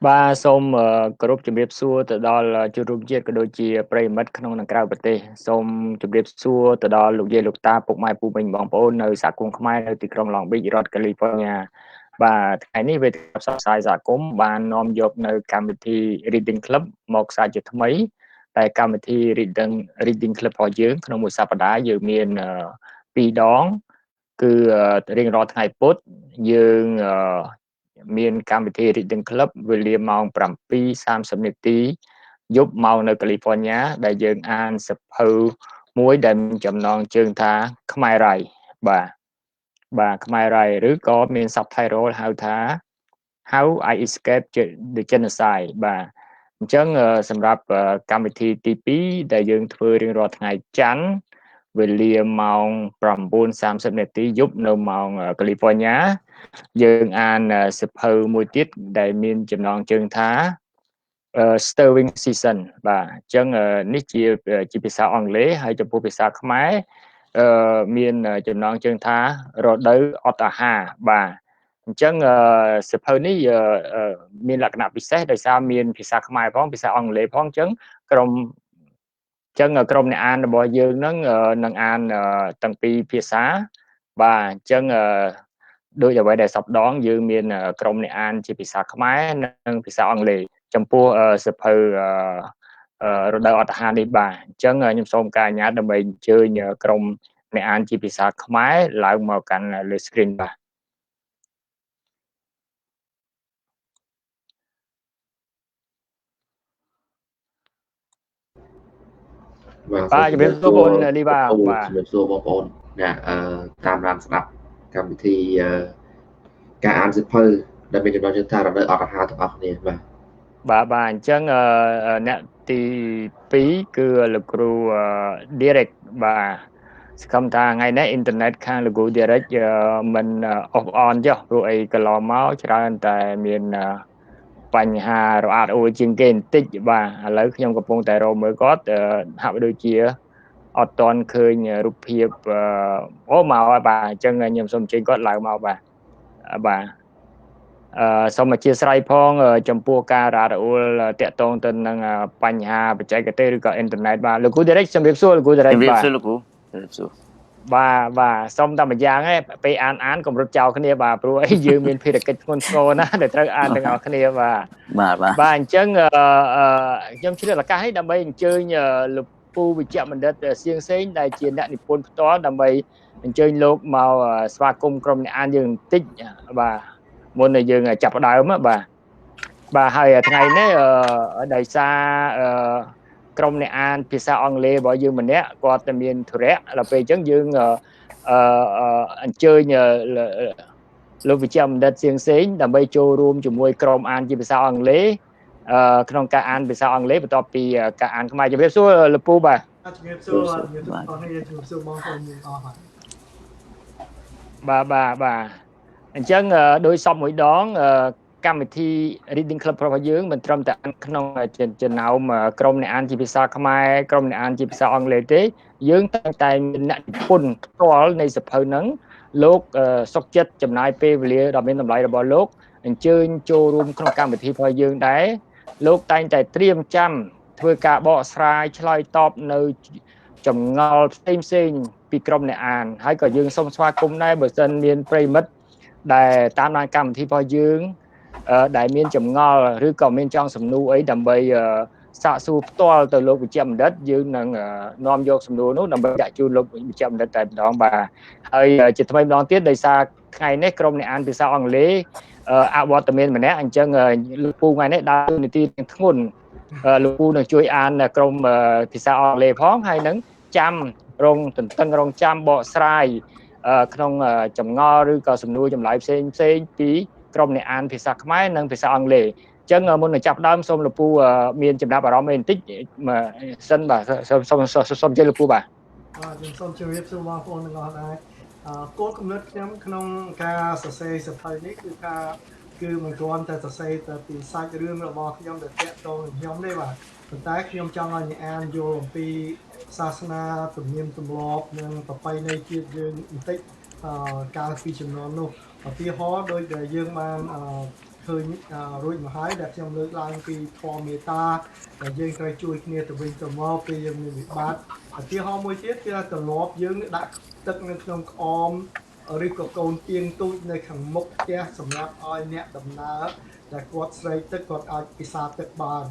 បាទសូមគោរពជំរាបសួរទៅដល់ជួបរួមជាតិក៏ដូចជាប្រិយមិត្តក្នុងនិងក្រៅប្រទេសសូមជម្រាបសួរទៅដល់លោកយាយលោកតាពុកម៉ែពូមីងបងប្អូននៅសហគមន៍ខ្មែរនៅទីក្រុង Long Beach រដ្ឋ California បាទថ្ងៃនេះវេទិកាផ្សព្វផ្សាយសហគមន៍បាននាំយកនៅកម្មវិធី Reading Club មកសាជាថ្មីតែកម្មវិធី Reading Club របស់យើងក្នុងមួយសប្តាហ៍យើងមាន2ដងគឺរៀងរាល់ថ្ងៃពុធយើងមានកម្មវិធី Reading Club វេលាម៉ោង 7:30 នាទីយប់មកនៅ California ដែលយើងអានសៀវភៅមួយដែលមានចំណងជើងថាខ្មែររ៉ៃបាទខ្មែររ៉ៃឬក៏មាន subtitle ហៅថា How I Escaped the Genocide បាទអញ្ចឹងសម្រាប់កម្មវិធីទី2ដែលយើងធ្វើរៀងរាល់ថ្ងៃច័ន្ទវេលាម៉ោង 9:30 នាទីយប់នៅម៉ោង California យើងអានសៀវភៅមួយទៀតដែលមានចំណងជើងថា Stirring Season បាទអញ្ចឹងនេះជាភាសាអង់គ្លេសហើយចំពោះភាសាខ្មែរមានចំណងជើងថារដូវអត់អាហារបាទអញ្ចឹងសៀវភៅនេះមានលក្ខណៈពិសេសដោយសារមានភាសាខ្មែរផងភាសាអង់គ្លេសផងអញ្ចឹងក្រុមអ្នកអានរបស់យើងនឹងអានទាំងពីរភាសាបាទអញ្ចឹងដោយអ្វីដែលសពដងយើងមានក្រុមអ្នកអានជាភាសាខ្មែរនិងភាសាអង់គ្លេសចំពោះសៀវភៅរដូវអត្តហារនេះបាទអញ្ចឹងខ្ញុំសូមការអនុញ្ញាតដើម្បីអញ្ជើញក្រុមអ្នកអានជាភាសាខ្មែរឡើងមកកាន់លើ screen បាទជំរាបសួរបងលីវ៉ាបាទជំរាបសួរបងប្អូនអ្នកតាមដានស្ដាប់កម្មវិធីការអានសៀវភៅដែលមានចំណងជើងថារដូវអត្តអាហារទាំងអស់គ្នាបាទអញ្ចឹងអ្នកទី2គឺលោកគ្រូ Derrick បាទសង្ឃឹមថាថ្ងៃនេះអ៊ីនធឺណិតខាងលោកគ្រូ Derrick មិនអស់អន់ចុះព្រោះអីកន្លងមកច្រើនតែមានបញ្ហារអាក់រអួលជាងគេបន្តិចបាទឥឡូវខ្ញុំកំពុងតែរកមើលគាត់ហាក់ដូចជាអត់ទាន់ឃើញរូបភាពមកហើយបាទអញ្ចឹងខ្ញុំសូមអញ្ជើញគាត់ឡើងមកបាទសូមអធិស្ឋានផងចំពោះការរអាក់រអួលតាក់ទងទៅនឹងបញ្ហាបច្ចេកទេសឬក៏អ៊ីនធឺណិតបាទលោកគ្រូ Derrick ជំរាបសួរលោកគ្រូ Derrick បាទជំរាបសួរលោកគ្រូជំរាបសួរបាទសូមតែម្យ៉ាងឯងពេលអានកុំរត់ចោលគ្នាបាទព្រោះអីយើងមានភារកិច្ចធ្ងន់ធ្ងរណាស់ដែលត្រូវអានទាំងអស់គ្នាបាទអញ្ចឹងខ្ញុំជ្រាបឱកាសនេះដើម្បីអញ្ជើញលោកពូវិជ្ជបណ្ឌិតសៀងសេងដែលជាអ្នកនិពន្ធផ្ទាល់ដើម្បីអញ្ជើញលោកមកស្វាគមន៍ក្រុមអ្នកអានយើងបន្តិចបាទមុនដែលយើងចាប់ផ្ដើមបាទហើយថ្ងៃនេះដោយសារក្រុមអ្នកអានភាសាអង់គ្លេសរបស់យើងម្នាក់គាត់តែមានធុរៈដល់ពេលអញ្ចឹងយើងអញ្ជើញលោកវិជ្ជបណ្ឌិតសៀងសេងដើម្បីចូលរួមជាមួយក្រុមអានជាភាសាអង់គ្លេសក្នុងការអានភាសាអង់គ្លេសបន្ទាប់ពីការអានខ្មែរជំរាបសួរលោកពូបាទជំរាបសួរបងប្អូនយើងអស់បាទអញ្ចឹងដោយសពមួយដងកម្មវិធី Reading Club របស់យើងមិនត្រឹមតែក្នុងចំណោមក្រុមអ្នកអានជាភាសាខ្មែរក្រុមអ្នកអានជាភាសាអង់គ្លេសទេយើងតែមានអ្នកនិពន្ធផ្ទាល់នៃសៀវភៅហ្នឹងលោកសុកចិត្តចំណាយពេលវេលាដ៏មានតម្លៃរបស់លោកអញ្ជើញចូលរួមក្នុងកម្មវិធីរបស់យើងដែរលោកតែងតែត្រៀមចាំធ្វើការបកស្រាយឆ្លើយតបនៅចម្ងល់ផ្សេងពីក្រុមអ្នកអានហើយក៏យើងសូមស្វាគមន៍ដែរបើសិនមានប្រិយមិត្តដែលតាមដានកម្មវិធីរបស់យើងដែលមានចម្ងល់ឬក៏មានចង់សំណួរអីដើម្បីសាកសួរផ្ទាល់ទៅលោកវិជ្ជបណ្ឌិតយើងនឹងនាំយកសំណួរនោះដើម្បីដាក់ជូនលោកវិជ្ជបណ្ឌិតតែម្ដងបាទហើយជាថ្មីម្ដងទៀតដោយសារថ្ងៃនេះក្រុមអ្នកអានភាសាអង់គ្លេសអវត្តមានម្នាក់អញ្ចឹងលោកពូថ្ងៃនេះដើរនីតិធ្ងន់លោកពូនឹងជួយអានក្រុមភាសាអង់គ្លេសផងហើយនឹងចាំរងទន្ទឹងរងចាំបកស្រាយក្នុងចម្ងល់ឬក៏សំណួរចម្លើយផ្សេងពីក្រុមអ្នកអានភាសាខ្មែរនិងភាសាអង់គ្លេសអញ្ចឹងមុននឹងចាប់ដើមសូមលោកពូមានចំណាប់អារម្មណ៍បន្តិចសិនបាទសូមជម្រាបលោកពូបាទខ្ញុំសូមជម្រាបសួរបងប្អូនទាំងអស់ដែរគោលគំនិតខ្ញុំក្នុងការសរសេរសៀវភៅនេះគឺមិនគ្រាន់តែសរសេរតែពីសាច់រឿងរបស់ខ្ញុំដែលតាក់ទងនឹងខ្ញុំទេបាទប៉ុន្តែខ្ញុំចង់ឲ្យអ្នកអានយល់អំពីសាសនាទំនៀមទម្លាប់និងប្រពៃណីជាតិយើងបន្តិចកាលពីជំនាន់នោះឧទាហរណ៍ដូចដែលយើងបាន ឃើញរួចមកហើយដែលខ្ញុំលើកឡើងពីធម៌មេត្តាដែលយើងត្រូវជួយគ្នាទៅវិញទៅមកពេលយើងមានវិបត្តិឧទាហរណ៍មួយទៀតគឺទម្លាប់យើងដាក់ទឹកនៅក្នុងក្អមឬក៏កូនទៀងទូចនៅខាងមុខផ្ទះសម្រាប់ឲ្យអ្នកដំណើរដែលគាត់ស្រេកទឹកគាត់អាចពិសាទឹកបាន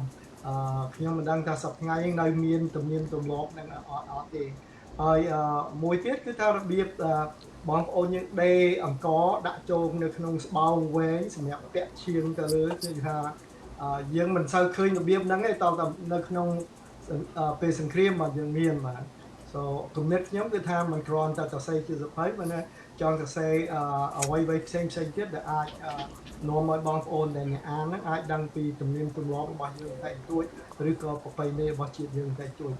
ខ្ញុំមិនដឹងថាសប្តាហ៍ថ្ងៃនៅមានទំនៀមទម្លាប់នឹងអត់ទេហើយមួយទៀតគឺថារបៀបបងប្អូនយើងដេរអង្ករដាក់ចូលនៅក្នុងស្បោងវែងសម្រាប់ពាក់ឈៀងទៅលើគឺថាយើងមិនសូវឃើញរបៀបហ្នឹងទេតើនៅក្នុងពេលសង្គ្រាមមកយើងមានបាទ so គំនិតខ្ញុំគឺថាមិនគ្រាន់តែសរសេរជាសភៅប៉ុន្តែចង់សរសេរអ្វីៗផ្សេងទៀតដែលអាចនាំឲ្យបងប្អូនដែលអ្នកអានហ្នឹងអាចដឹងពីទំនៀមទម្លាប់របស់យើងតែទួចឬក៏ប្រពៃណីរបស់ជាតិយើងតែទួច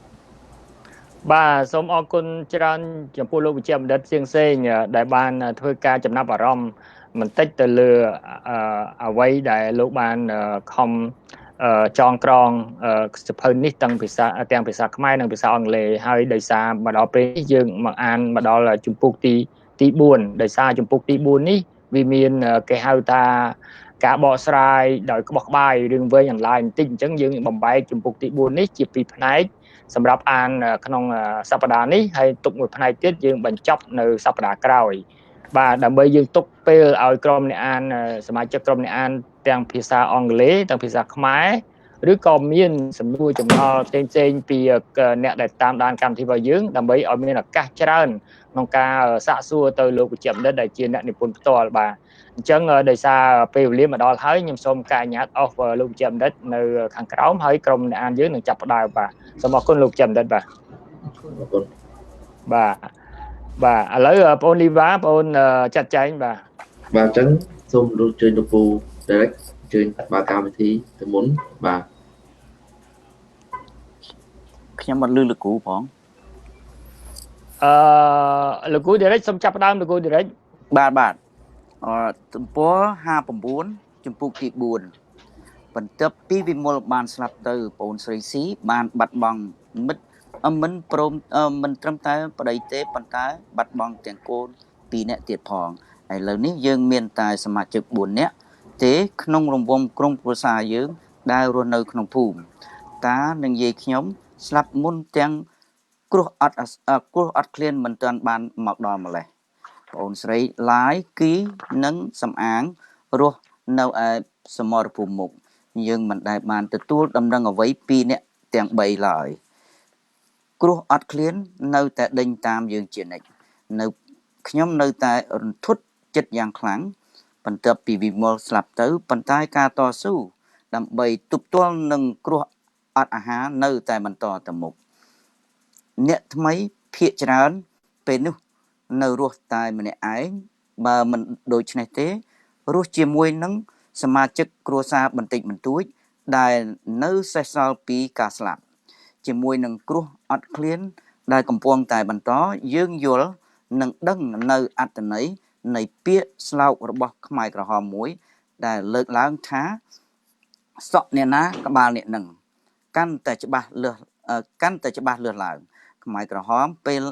បាទសូមអរគុណច្រើនចំពោះលោកវិជ្ជាបណ្ឌិតសៀងសេងដែលបានធ្វើការចំណាប់អារម្មណ៍បន្តិចទៅលើអ្វីដែលលោកបានខំចងក្រងសភៅនេះទាំងភាសាខ្មែរនិងភាសាអង់គ្លេសហើយដោយសារមកដល់ពេលនេះយើងមកអានមកដល់ជំពូកទី4ដោយសារជំពូកទី4នេះវាមានគេហៅថាការបកស្រាយដោយក្បោះក្បាយរឿងវែងអន្លាយបន្តិចអញ្ចឹងយើងបំបែកជំពូកទី4នេះជា2ផ្នែកសម្រាប់អានក្នុងសប្តាហ៍នេះហើយទុកមួយផ្នែកទៀតយើងបញ្ចប់នៅសប្តាហ៍ក្រោយបាទដើម្បីយើងទុកពេលឲ្យក្រុមអ្នកអានសមាជិកក្រុមអ្នកអានទាំងភាសាអង់គ្លេសទាំងភាសាខ្មែរឬក៏មានសំណួរចម្ងល់ផ្សេងៗពីអ្នកដែលតាមដានកម្មវិធីរបស់យើងដើម្បីឲ្យមានឱកាសច្រើនក្នុងការសាកសួរទៅលោកវិជ្ជាបណ្ឌិតដែលជាអ្នកនិពន្ធផ្ទាល់បាទអញ្ចឹងដោយសារពេលវេលាមកដល់ហើយខ្ញុំសូមការអនុញ្ញាតអស់លោកវិជ្ជាបណ្ឌិតនៅខាងក្រោមហើយក្រុមអ្នកអានយើងនឹងចាប់ផ្ដើមបាទសូមអរគុណលោកវិជ្ជាបណ្ឌិតបាទអរគុណបាទឥឡូវបងអូនលីវ៉ាបងអូនចាត់ចែងបាទអញ្ចឹងសូមលោកជួយលោកពូ Derrick ជួយបើកកម្មវិធីទៅមុនបាទខ្ញុំមិនលឺលោកគ្រូផងលោកគ្រូ Derrick សូមចាប់ផ្ដើមលោកគ្រូ Derrick បាទទំព័រ59ជំពូកទី4បន្ទាប់ពីវិមលបានស្លាប់ទៅបងអូនស្រីស៊ីបានបាត់បង់មិត្តមិនព្រមមិនត្រឹមតែប្តីទេប៉ុន្តែបាត់បង់ទាំងកូន2នាក់ទៀតផងឥឡូវនេះយើងមានតែសមាជិក4នាក់ទេក្នុងរង្វង់ក្រុមគ្រួសារយើងដែលរស់នៅក្នុងភូមិតានិងយាយខ្ញុំស្លាប់មុនទាំងគ្រោះអត់ឃ្លានមិនទាន់បានមកដល់ម្លេះបងអូនស្រីឡាយគីនិងសំអាងរស់នៅឯសមរភូមិមុខយើងមិនដែលបានទទួលដំណឹងអ្វីពីអ្នកទាំង3ឡើយគ្រោះអត់ឃ្លាននៅតែដេញតាមយើងជានិច្ចនៅខ្ញុំនៅតែរន្ធត់ចិត្តយ៉ាងខ្លាំងបន្ទាប់ពីវិមលស្លាប់ទៅប៉ុន្តែការតស៊ូដើម្បីទប់ទល់នឹងគ្រោះអត់អាហារនៅតែបន្តទៅមុខអ្នកថ្មីភាគច្រើនពេលនោះនៅរស់តែម្នាក់ឯងបើមិនដូច្នេះទេរស់ជាមួយនឹងសមាជិកគ្រួសារបន្តិចបន្តួចដែលនៅសេសសល់ពីការស្លាប់ជាមួយនឹងគ្រោះអត់ឃ្លានដែលកំពុងតែបន្តយើងយល់និងដឹងនៅអត្ថន័យនៃពាក្យស្លោករបស់ខ្មែរក្រហមមួយដែលលើកឡើងថាសក់អ្នកណាក្បាលអ្នកនឹងកាន់តែច្បាស់លើសឡើងខ្មែរក្រហមពេល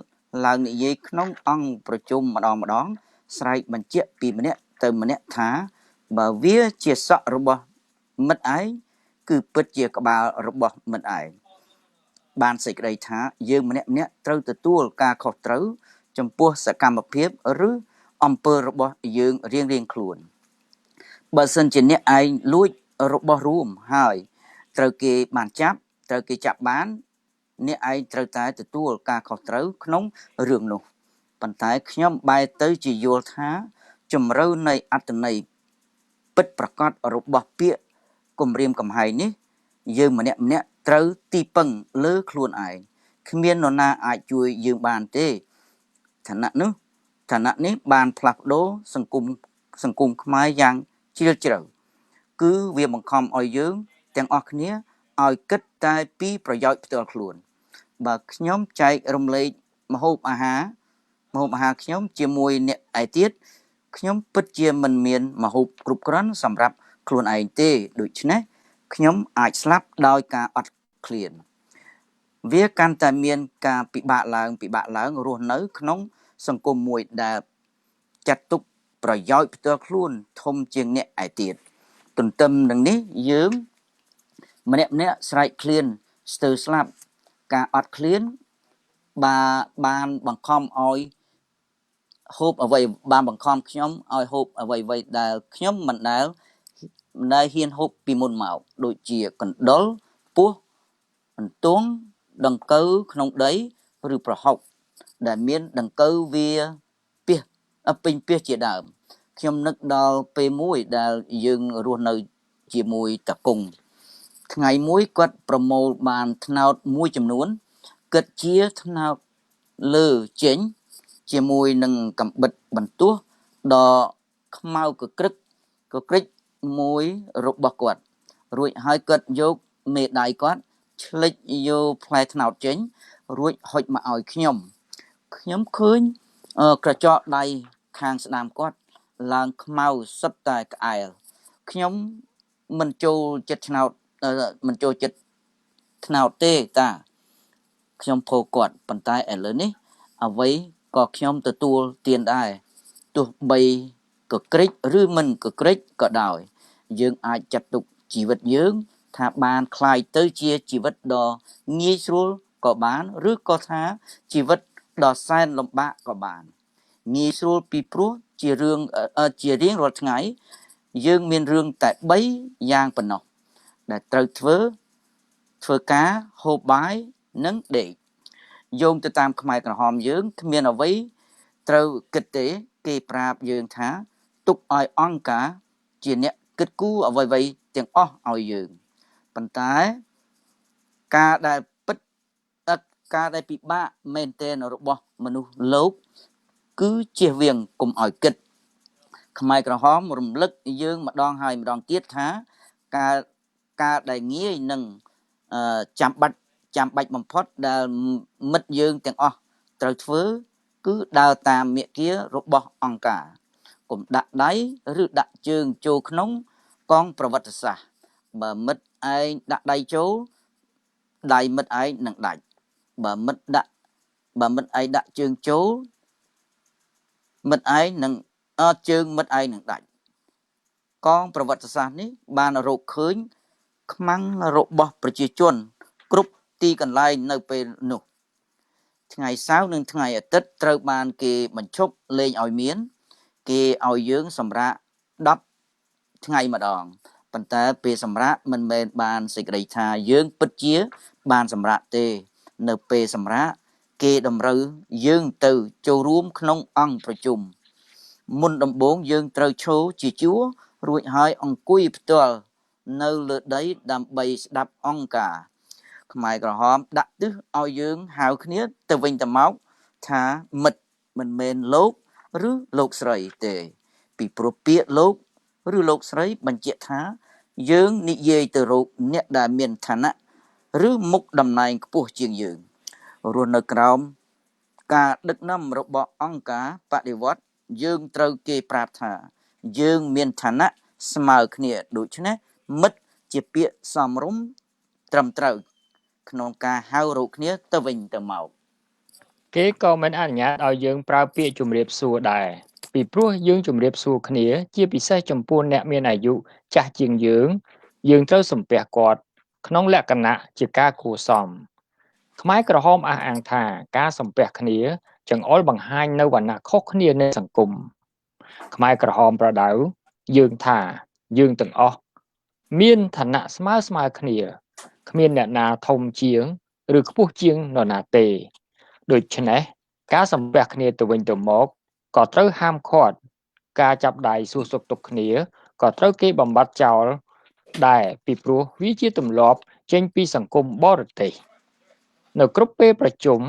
ឡើងនិយាយក្នុងអង្គប្រជុំម្ដងស្រែកបញ្ជាក់ពីម្នាក់ទៅម្នាក់ថាបើវាជាសក់របស់មិត្តឯងគឺពិតជាក្បាលរបស់មិត្តឯងបានសេចក្តីថាយើងម្នាក់ត្រូវទទួលការខុសត្រូវចំពោះសកម្មភាពឬអំពើរបស់យើងរៀងខ្លួនបើសិនជាអ្នកឯងលួចរបស់រួមហើយត្រូវគេចាប់បានអ្នកឯងត្រូវតែទទួលការខុសត្រូវក្នុងរឿងនោះប៉ុន្តែខ្ញុំបែរទៅជាយល់ថាជំរឿនៃអត្ថន័យពិតប្រាកដរបស់ពាក្យគំរាមកំហែងនេះយើងម្នាក់ត្រូវទីពឹងលើខ្លួនឯងគ្មាននរណាអាចជួយយើងបានទេឋានៈនេះបានផ្លាស់ប្ដូរសង្គមខ្មែរយ៉ាងជ្រាលជ្រៅគឺវាបង្ខំឲ្យយើងទាំងអស់គ្នាឲ្យគិតតែពីប្រយោជន៍ផ្ទាល់ខ្លួនបើខ្ញុំចែករំលែកម្ហូបអាហារខ្ញុំជាមួយអ្នកឯទៀតខ្ញុំពិតជាមិនមានម្ហូបគ្រប់គ្រាន់សម្រាប់ខ្លួនឯងទេដូច្នេះខ្ញុំអាចស្លាប់ដោយការអត់ឃ្លានវាកាន់តែមានការពិបាកឡើងរស់នៅក្នុងសង្គមមួយដែលចាត់ទុកប្រយោជន៍ផ្ទាល់ខ្លួនធំជាងអ្នកឯទៀត ទន្ទឹមនឹងនេះយើងម្នាក់ស្រែកឃ្លានស្ទើរស្លាប់ការអត់ឃ្លានបានបង្ខំឲ្យហូបអ្វីបានបង្ខំខ្ញុំឲ្យហូបអ្វីដែលខ្ញុំមិនដែលហ៊ានហូបពីមុនមកដូចជាកណ្ដុរពស់អន្ទង់ដង្កូវក្នុងដីឬប្រហុកដែលមានដង្កូវវាពាសពេញពាសជាដើមខ្ញុំនឹកដល់ពេលមួយដែលយើងរស់នៅជាមួយតាគង់ថ្ងៃមួយគាត់ប្រមូលបានថ្នោតមួយចំនួនគិតជាថ្នោតលើចេញជាមួយនឹងកំបិតបន្ទោះដ៏ខ្មៅកក្រិចមួយរបស់គាត់រួចហើយគាត់យកមេដៃគាត់ឆ្លិចយកផ្លែថ្នោតចេញរួចហុចមកឲ្យខ្ញុំឃើញក្រចកដៃខាងស្ដាំគាត់ឡើងខ្មៅសុទ្ធតែក្អែលខ្ញុំមិនចូលចិត្តថ្នោតទេតាខ្ញុំពោលគាត់ប៉ុន្តែឥឡូវនេះអ្វីក៏ខ្ញុំទទួលទានដែរទោះបីកក្រិចឬមិនកក្រិចក៏ដោយយើងអាចចាត់ទុកជីវិតយើងថាបានคล้ายទៅជាជីវិតដ៏ងាយស្រួលក៏បានឬក៏ថាជីវិតដ៏សែនលំបាកក៏បានងាយស្រួលពីព្រោះជារៀងរាល់ថ្ងៃយើងមានរឿងតែ3យ៉ាងប៉ុណ្ណោះដែលត្រូវធ្វើការហូបបាយនិងដេកយោងទៅតាមខ្មែរក្រហមយើងគ្មានអ្វីត្រូវគិតទេគេប្រាប់យើងថាទុកឲ្យអង្គការជាអ្នកគិតគូរអ្វីទាំងអស់ឲ្យយើងប៉ុន្តែការដែលពិបាកមែនទែនរបស់មនុស្សលោកគឺជៀសវាងកុំឲ្យគិតខ្មែរក្រហមរំលឹកយើងម្ដងហើយម្ដងទៀតថាការដែលងាយនឹងចាំបាច់បំផុតដែលមិត្តយើងទាំងអស់ត្រូវធ្វើគឺដើរតាមមាគ៌ារបស់អង្គការកុំដាក់ដៃឬដាក់ជើងចូលក្នុងកងប្រវត្តិសាស្ត្របើមិត្តឯងដាក់ដៃចូលដៃមិត្តឯងនឹងដាច់បើមិត្តឯងដាក់ជើងចូលមិត្តឯងនឹងជើងមិត្តឯងនឹងដាច់កងប្រវត្តិសាស្ត្រនេះបានរកឃើញខ្មាំងរបស់ប្រជាជនគ្រប់ទីកន្លែងនៅពេលនោះថ្ងៃសៅរ៍និងថ្ងៃអាទិត្យត្រូវបានគេបញ្ឈប់លេងឲ្យមានគេឲ្យយើងសម្រាក10ថ្ងៃម្ដងប៉ុន្តែពេលសម្រាកមិនមែនបានសេចក្តីថាយើងពិតជាបានសម្រាកទេនៅពេលសម្រាកគេតម្រូវយើងទៅចូលរួមក្នុងអង្គប្រជុំមុនដំបូងយើងត្រូវឈរជាជួររួចហើយអង្គុយផ្ទាល់នៅលើដីដើម្បីស្ដាប់អង្គការខ្មែរក្រហមដាក់ទិសឲ្យយើងហៅគ្នាទៅវិញទៅមកថាមិត្តមិនមែនលោកឬលោកស្រីទេពីព្រោះពាក្យលោកឬលោកស្រីបញ្ជាក់ថាយើងនិយាយទៅរកអ្នកដែលមានឋានៈឬមុខតំណែងខ្ពស់ជាងយើងរស់នៅក្រោមការដឹកនាំរបស់អង្គការបដិវត្តន៍យើងត្រូវគេប្រាប់ថាយើងមានឋានៈស្មើគ្នាដូច្នេះមិត្តជាពាក្យសមរម្យត្រឹមត្រូវក្នុងការហៅរកគ្នាទៅវិញទៅមកគេក៏មិនអនុញ្ញាតឲ្យយើងប្រើពាក្យជំរាបសួរដែរពីព្រោះយើងជំរាបសួរគ្នាជាពិសេសចំពោះអ្នកមានអាយុចាស់ជាងយើងត្រូវសំពះគាត់ក្នុងលក្ខណៈជាការគួរសមខ្មែរក្រហមអះអាងថាការសំពះគ្នាចង្អុលបង្ហាញនៅវណ្ណៈខុសគ្នានៃសង្គមខ្មែរក្រហមប្រដៅយើងថាយើងទាំងអស់មានឋានៈស្មើគ្នាគ្មានអ្នកណាធំជាងឬខ្ពស់ជាងនរណាទេដូច្នេះការសំពះគ្នាទៅវិញទៅមកក៏ត្រូវហាមឃាត់ការចាប់ដៃសួរសុខទុក្ខគ្នាក៏ត្រូវគេបំបត្តិចោលដែរពីព្រោះវាជាទម្លាប់ចេញពីសង្គមបរទេសនៅគ្រប់ពេលប្រជុំ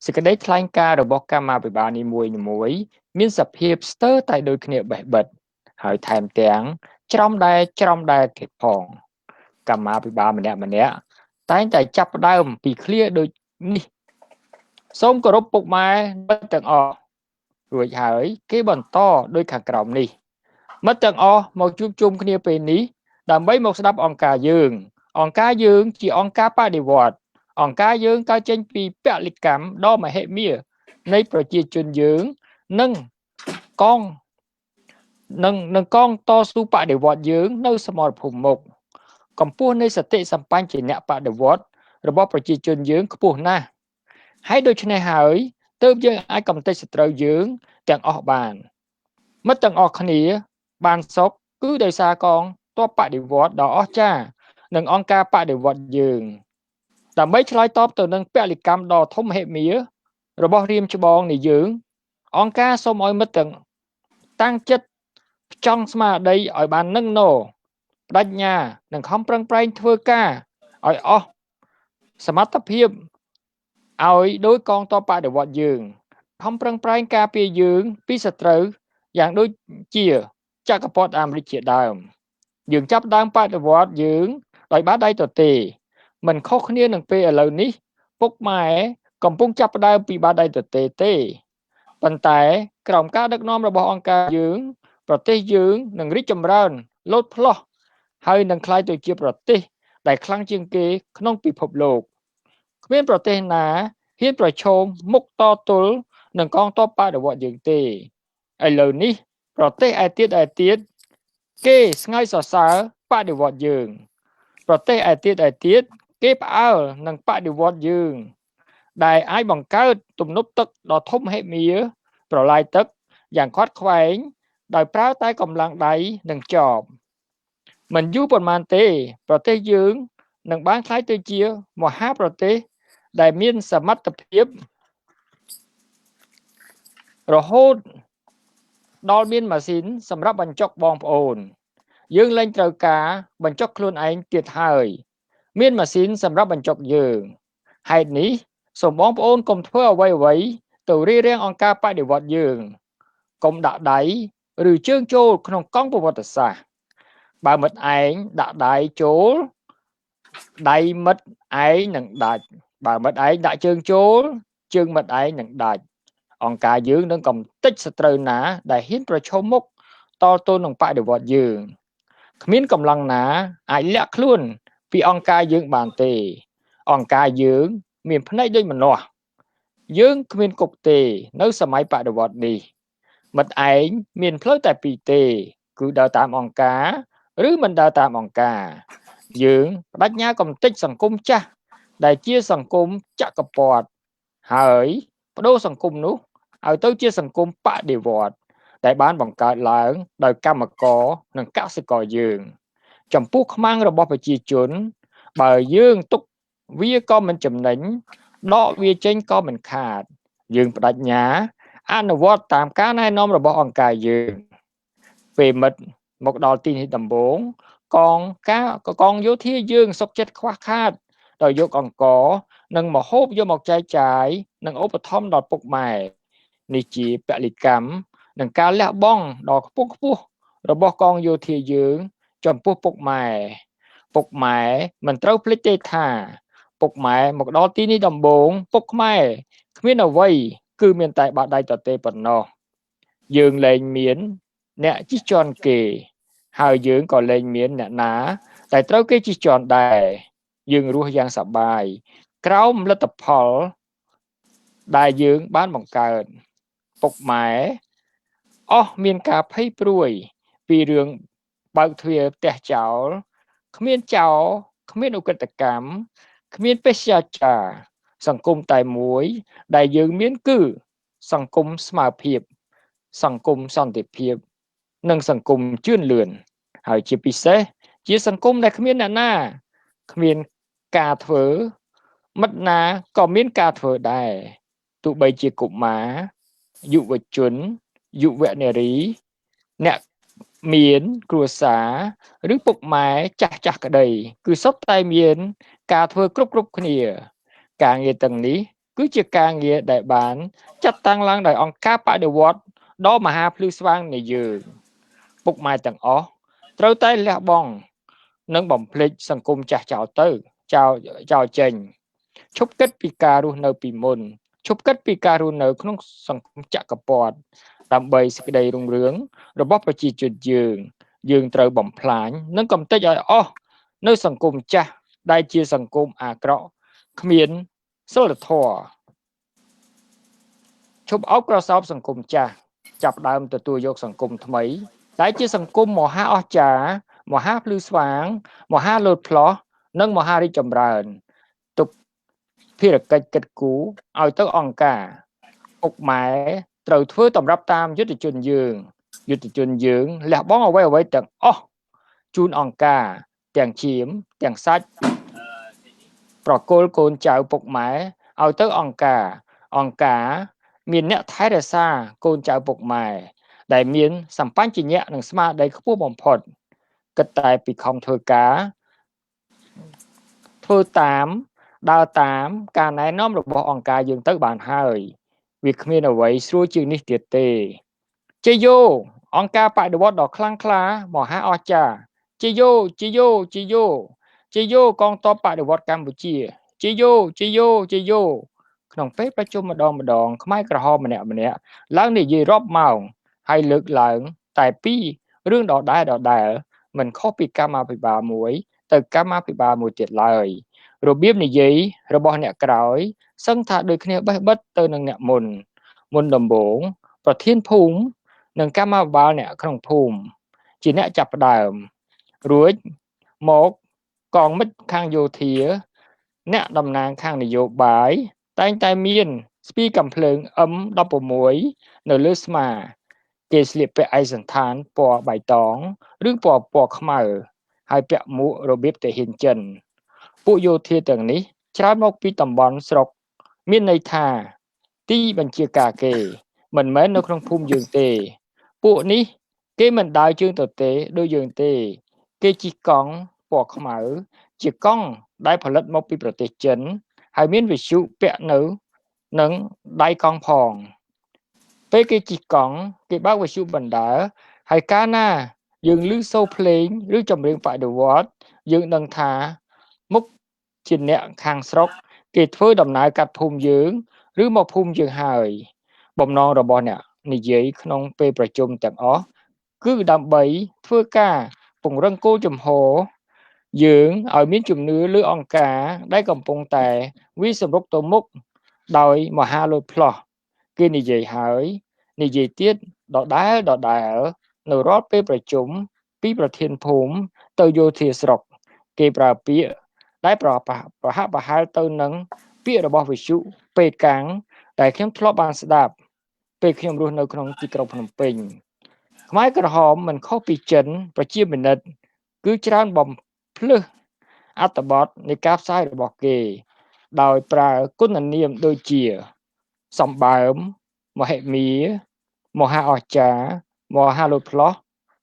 សេចក្តីថ្លែងការណ៍របស់កម្មាភិបាលនីមួយៗមានសភាពស្ទើរតែដូចគ្នាបេះបិទហើយថែមទាំងច្រំដែរទៀតផងកម្មាភិបាលម្នាក់តែងតែចាប់ផ្ដើមពីឃ្លាដូចនេះសូមគោរពពុកម៉ែមិត្តទាំងអស់រួចហើយគេបន្តដូចខាងក្រោមនេះមិត្តទាំងអស់មកជួបជុំគ្នាពេលនេះដើម្បីមកស្ដាប់អង្គការយើងជាអង្គការបដិវត្តន៍អង្គការយើងកើតចេញពីពលិកម្មដ៏មហិមានៃប្រជាជនយើងនិងកង នឹងកងតស៊ូបដិវត្តយើងនៅសមរភូមិមុខកម្ពស់នៃសតិសម្បញ្ញជាអ្នកបដិវត្តរបស់ប្រជាជនយើងខ្ពស់ណាស់ហើយដូច្នេះហើយទើបយើងអាចកំទេចសត្រូវយើងទាំងអស់បានមិត្តទាំងអស់គ្នាបានសុខគឺដោយសារកងទ័ពបដិវត្តដ៏អស្ចារ្យនិងអង្គការបដិវត្តយើងដើម្បីឆ្លើយតបទៅនឹងពលិកម្មដ៏ធំហិមារបស់រាមច្បងនៃយើងអង្គការសូមឲ្យមិត្តទាំងតាំងចិត្តចង់ស្មារតីឲ្យបាននឹងណបដិញ្ញានិងខំប្រឹងប្រែងធ្វើការឲ្យអស់សមត្ថភាពឲ្យដោយកងទ័ពបដិវត្តយើងខំប្រឹងប្រែងការពារយើងពីសត្រូវយ៉ាងដូចជាចក្រពត្តិអាមេរិកជាដើមយើងចាប់ដើមបដិវត្តយើងដោយបាតដៃទទេមិនខុសគ្នានឹងពេលឥឡូវនេះពុកម៉ែកំពុងចាប់ដើមពីបាតដៃទទេទេប៉ុន្តែក្រោមការដឹកនាំរបស់អង្គការយើងប្រទេសយើងនឹងរីកចម្រើនលោតផ្លោះហើយនឹងក្លាយទៅជាប្រទេសដែលខ្លាំងជាងគេក្នុងពិភពលោកគ្មានប្រទេសណាហ៊ានប្រឈមមុខតទល់នឹងកងទ័ពបដិវត្តយើងទេឥឡូវនេះប្រទេសឯទៀតគេស្ងើចសរសើរបដិវត្តយើងប្រទេសឯទៀតគេផ្អើលនឹងបដិវត្តយើងដែលអាចបង្កើតទំនប់ទឹកដ៏ធំហិមាប្រឡាយទឹកយ៉ាងខ្វាត់ខ្វែងដោយប្រើតែកម្លាំងដៃនិងចបមិនយូរប៉ុន្មានទេប្រទេសយើងនឹងបានក្លាយទៅជាមហាប្រទេសដែលមានសមត្ថភាពរហូតដល់មានម៉ាស៊ីនសម្រាប់បញ្ចុកបងប្អូនយើងលែងត្រូវការបញ្ចុកខ្លួនឯងទៀតហើយមានម៉ាស៊ីនសម្រាប់បញ្ចុកយើងហេតុនេះសូមបងប្អូនកុំធ្វើអ្វីទៅរារាំងអង្គការបដិវត្តយើងកុំដាក់ដៃឬជើងចូលក្នុងកង់ប្រវត្តិសាស្ត្របើមិត្តឯងដាក់ដៃចូលដៃមិត្តឯងនឹងដាច់បើមិត្តឯងដាក់ជើងចូលជើងមិត្តឯងនឹងដាច់អង្គការយើងនឹងកំទេចសត្រូវណាដែលហ៊ានប្រឈមមុខតទល់នឹងបដិវត្តយើងគ្មានកម្លាំងណាអាចលាក់ខ្លួនពីអង្គការយើងបានទេអង្គការយើងមានភ្នែកដូចម្នាស់យើងគ្មានគុកទេនៅសម័យបដិវត្តនេះមិត្តឯងមានផ្លូវតែពីរទេគឺដើរតាមអង្គការឬមិនដើរតាមអង្គការយើងបដិញ្ញាកំទេចសង្គមចាស់ដែលជាសង្គមចក្រពត្តិហើយបដូរសង្គមនោះឲ្យទៅជាសង្គមបដិវត្តដែលបានបង្កើតឡើងដោយកម្មករនិងកសិករយើងចំពោះខ្មាំងរបស់ប្រជាជនបើយើងទុកវាក៏មិនចំណេញដកវាចេញក៏មិនខាតយើងបដិញ្ញាអនុវត្តតាមការណែនាំរបស់អង្គការយើងពេលមិត្តមកដល់ទីនេះដំបូងកងយោធាយើងសុខចិត្តខ្វះខាតដោយយកអង្គនិងមហូបយកមកចែកចាយនិងឧបត្ថម្ភដល់ពុកម៉ែនេះជាពលិកម្មនិងការលះបង់ដ៏ខ្ពស់របស់កងយោធាយើងចំពោះពុកម៉ែមិនត្រូវភ្លេចទេថាពុកម៉ែមកដល់ទីនេះដំបូងពុកខ្មែរគ្មានអ្វីគឺមានតែបាតដៃទទេប៉ុណ្ណោះយើងលែងមានអ្នកជិះជាន់គេហើយយើងក៏លែងមានអ្នកណាតែត្រូវគេជិះជាន់ដែរយើងរស់យ៉ាងសប្បាយក្រោមលទ្ធផលដែលយើងបានបង្កើតពុកម៉ែអស់មានការភ័យព្រួយពីរឿងបើកទ្វារផ្ទះចោលគ្មានចោលគ្មានឧក្រិដ្ឋកម្មគ្មានបេសកចារសង្គមតែមួយដែលយើងមានគឺសង្គមស្មើភាពសង្គមសន្តិភាពនិងសង្គមជឿនលឿនហើយជាពិសេសជាសង្គមដែលគ្មានអ្នកណាគ្មានការធ្វើមិត្តណាក៏មានការធ្វើដែរទោះបីជាកុមារយុវជនយុវនារីអ្នកមានគ្រួសារឬពុកម៉ែចាស់ក្តីគឺសុទ្ធតែមានការធ្វើគ្រប់គ្នាការងារទាំងនេះគឺជាការងារដែលបានចាត់តាំងឡើងដោយអង្គការបដិវត្តដ៏មហាភ្លឺស្វាងនៃយើងពុកម៉ែទាំងអស់ត្រូវតែលះបង់និងបំភ្លេចសង្គមចាស់ចោលទៅចោលចេញឈប់គិតពីការរស់នៅពីមុនឈប់គិតពីការរស់នៅក្នុងសង្គមចក្រពត្តិដើម្បីសេចក្តីរុងរឿងរបស់ប្រជាជនយើងត្រូវបំផ្លាញនិងកំទេចឲ្យអស់នៅសង្គមចាស់ដែលជាសង្គមអាក្រក់គ្មានសិលធម៌ឈប់អោបក្រសោបសង្គមចាស់ចាប់ដើមទទួលយកសង្គមថ្មី តែជាសង្គមមហាអស្ចារ្យមហាភ្លឺស្វាងមហាលោតផ្លោះនិងមហារីកចម្រើនទុកភារកិច្ចកិត្តគូឲ្យទៅអង្គការពុកម៉ែត្រូវធ្វើតម្រាប់តាមយុទ្ធជនយើងលះបង់អ្វីទាំងអស់ជូនអង្គការទាំងឈាមទាំងសាច់ប្រគល់កូនចៅពុកម៉ែឲ្យទៅអង្គការមានអ្នកថែរក្សាកូនចៅពុកម៉ែដែលមានសម្បញ្ញញ្ញៈនិងស្មារតីខ្ពស់បំផុតគិតតែពីខំធ្វើការធ្វើតាមដើរតាមការណែនាំរបស់អង្គការយើងទៅបានហើយវាគ្មានអ្វីស្រួលជាងនេះទៀតទេជ័យយោអង្គការបដិវត្តដ៏ខ្លាំងក្លាមហាអស្ចារ្យជ័យយោកងទ័ពបដិវត្តកម្ពុជាជ័យយោក្នុងពេលប្រជុំម្ដងខ្មែរក្រហមម្នាក់ឡើងនិយាយរាប់ម៉ោងហើយលើកឡើងតែពីររឿងដដែលមិនខុសពីកម្មាភិបាលមួយទៅកម្មាភិបាលមួយទៀតឡើយរបៀបនិយាយរបស់អ្នកក្រោយសឹងថាដូចគ្នាបេះបិទទៅនឹងអ្នកមុនដំបូងប្រធានភូមិនិងកម្មាភិបាលអ្នកក្នុងភូមិជាអ្នកចាប់ផ្ដើមរួចមកកងមិត្តខាងយោធាអ្នកតំណាងខាងនយោបាយតែងតែមានស្ពីកំភ្លើង M16 នៅលើស្មាគេស្លៀកពាក់ឯកសណ្ឋានពណ៌បៃតងឬពណ៌ខ្មៅហើយពាក់មួករបៀបទាហានចិនពួកយោធាទាំងនេះច្រើនមកពីតំបន់ស្រុកមានន័យថាទីបញ្ជាការគេមិនមែននៅក្នុងភូមិយើងទេពួកនេះគេមិនដើរជើងទទេដូចយើងទេគេជិះកង់ពណ៌ខ្មៅជាកង់ដែលផលិតមកពីប្រទេសចិនហើយមានវិទ្យុពាក់នៅនឹងដៃកង់ផងពេលគេជិះកង់គេបើកវិទ្យុបណ្ដើរហើយកាលណាយើងឮសូរភ្លេងឬចម្រៀងបដិវត្តយើងដឹងថាមុខជាអ្នកខាងស្រុកគេធ្វើដំណើរកាត់ភូមិយើងឬមកភូមិយើងហើយបំណងរបស់អ្នកនិយាយក្នុងពេលប្រជុំទាំងអស់គឺដើម្បីធ្វើការពង្រឹងគោលជំហរយើងឲ្យមានជំនឿលើអង្គការដែលកំពុងតែវិសម្រុកទៅមុខដោយមហាលោតផ្លោះគេនិយាយហើយនិយាយទៀតដដែលនៅរាល់ពេលប្រជុំពីប្រធានភូមិទៅយោធាស្រុកគេប្រើពាក្យដែលប្រហាក់ប្រហែលទៅនឹងពាក្យរបស់វិទ្យុពេកាំងដែលខ្ញុំធ្លាប់បានស្ដាប់ពេលខ្ញុំរស់នៅក្នុងទីក្រុងភ្នំពេញខ្មែរក្រហមមិនខុសពីចិនប្រជាមានិតគឺច្រើនបំភ្លឺអត្ថបទនៃការផ្សាយរបស់គេដោយប្រើគុណនាមដូចជាសម្បើមមហិមាមហាអស្ចារ្យមហាលោតផ្លោះ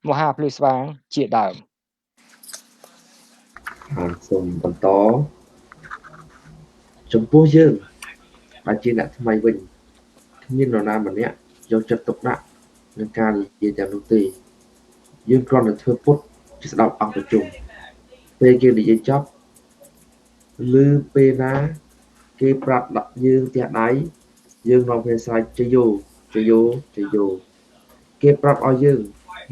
មហាភ្លឺស្វាងជាដើមសូមបន្តចំពោះយើងដែលជាអ្នកថ្មីវិញគ្មាននរណាម្នាក់យកចិត្តទុកដាក់នឹងការនិយាយទាំងនោះទេយើងគ្រាន់តែធ្វើពុតជាស្ដាប់អង្គប្រជុំពេលគេនិយាយចប់ឬពេលណាគេប្រាប់ដាក់យើងផ្ទះដៃយើងនាំគ្នាស្រែកជយោគេប្រាប់ឲ្យយើង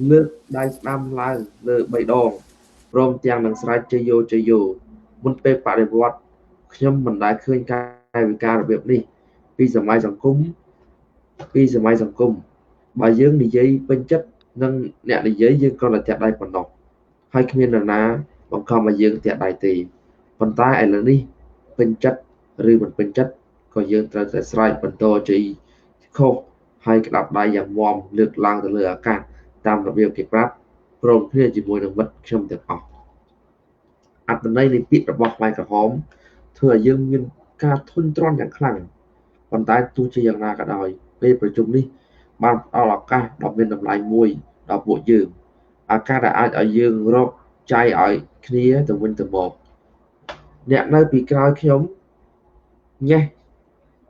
លើកដៃស្ដាំឡើងលើ3ដងព្រមទាំងនឹងស្រែកជយោមុនពេលបដិវត្តខ្ញុំមិនដែលឃើញកាយវិការរបៀបនេះពីសម័យសង្គមបើយើងនិយាយពេញចិត្តនឹងអ្នកនិយាយយើងគ្រាន់តែផ្ទះដៃប៉ុណ្ណោះហើយគ្មាននរណាបង្ខំឲ្យយើងផ្ទះដៃទេប៉ុន្តែឥឡូវនេះពេញចិត្តឬមិនពេញចិត្តក៏យើងត្រូវតែស្រែកបន្តជ័យខុសហើយក្តាប់ដៃយ៉ាងមាំលើកឡើងទៅលើអាកាសតាមរបៀបគេប្រាប់ព្រមគ្នាជាមួយនឹងមិត្តខ្ញុំទាំងអស់អត្ថន័យនៃពាក្យរបស់ខ្មែរក្រហមធ្វើឲ្យយើងមានការធុញទ្រាន់យ៉ាងខ្លាំងប៉ុន្តែទោះជាយ៉ាងណាក៏ដោយពេលប្រជុំនេះបានផ្ដល់ឱកាសដ៏មានតម្លៃមួយដល់ពួកយើងឱកាសដែលអាចឲ្យយើងរកចៃឲ្យគ្នាទៅវិញទៅមកអ្នកនៅពីក្រោយខ្ញុំ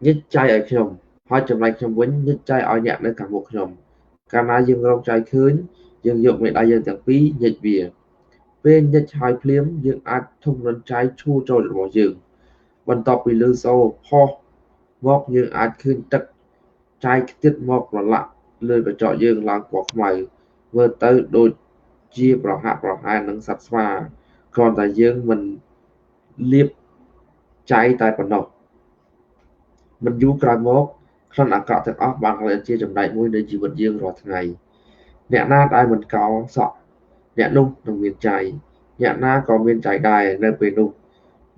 ញិចចៃឲ្យខ្ញុំហើយចំណែកខ្ញុំវិញញិចចៃឲ្យអ្នកនៅខាងមុខខ្ញុំកាលណាយើងរកចៃឃើញយើងយកមេដៃយើងទាំងពីរញិចវាពេលញិចហើយភ្លាមយើងអាចធុំរនចៃឈួរចូលរបស់យើងបន្ទាប់ពីលើសូរផុសមកយើងអាចឃើញទឹកចៃខ្ទាតមកប្រឡាក់លើកញ្ចក់យើងឡើងពណ៌ខ្មៅមើលទៅដូចជាប្រហាក់ប្រហែលនឹងសត្វស្វាគ្រាន់តែយើងមិនលាបចៃតែប៉ុណ្ណោះមិនយូរក្រោយមកក្លិនអាក្រក់ទាំងអស់បានក្លាយជាចំណែកមួយនៃជីវិតយើងរាល់ថ្ងៃ អ្នកណាដែលមិនកោសក់អ្នកនោះនឹងមានចៃអ្នកណាក៏មានចៃដែរនៅពេលនោះ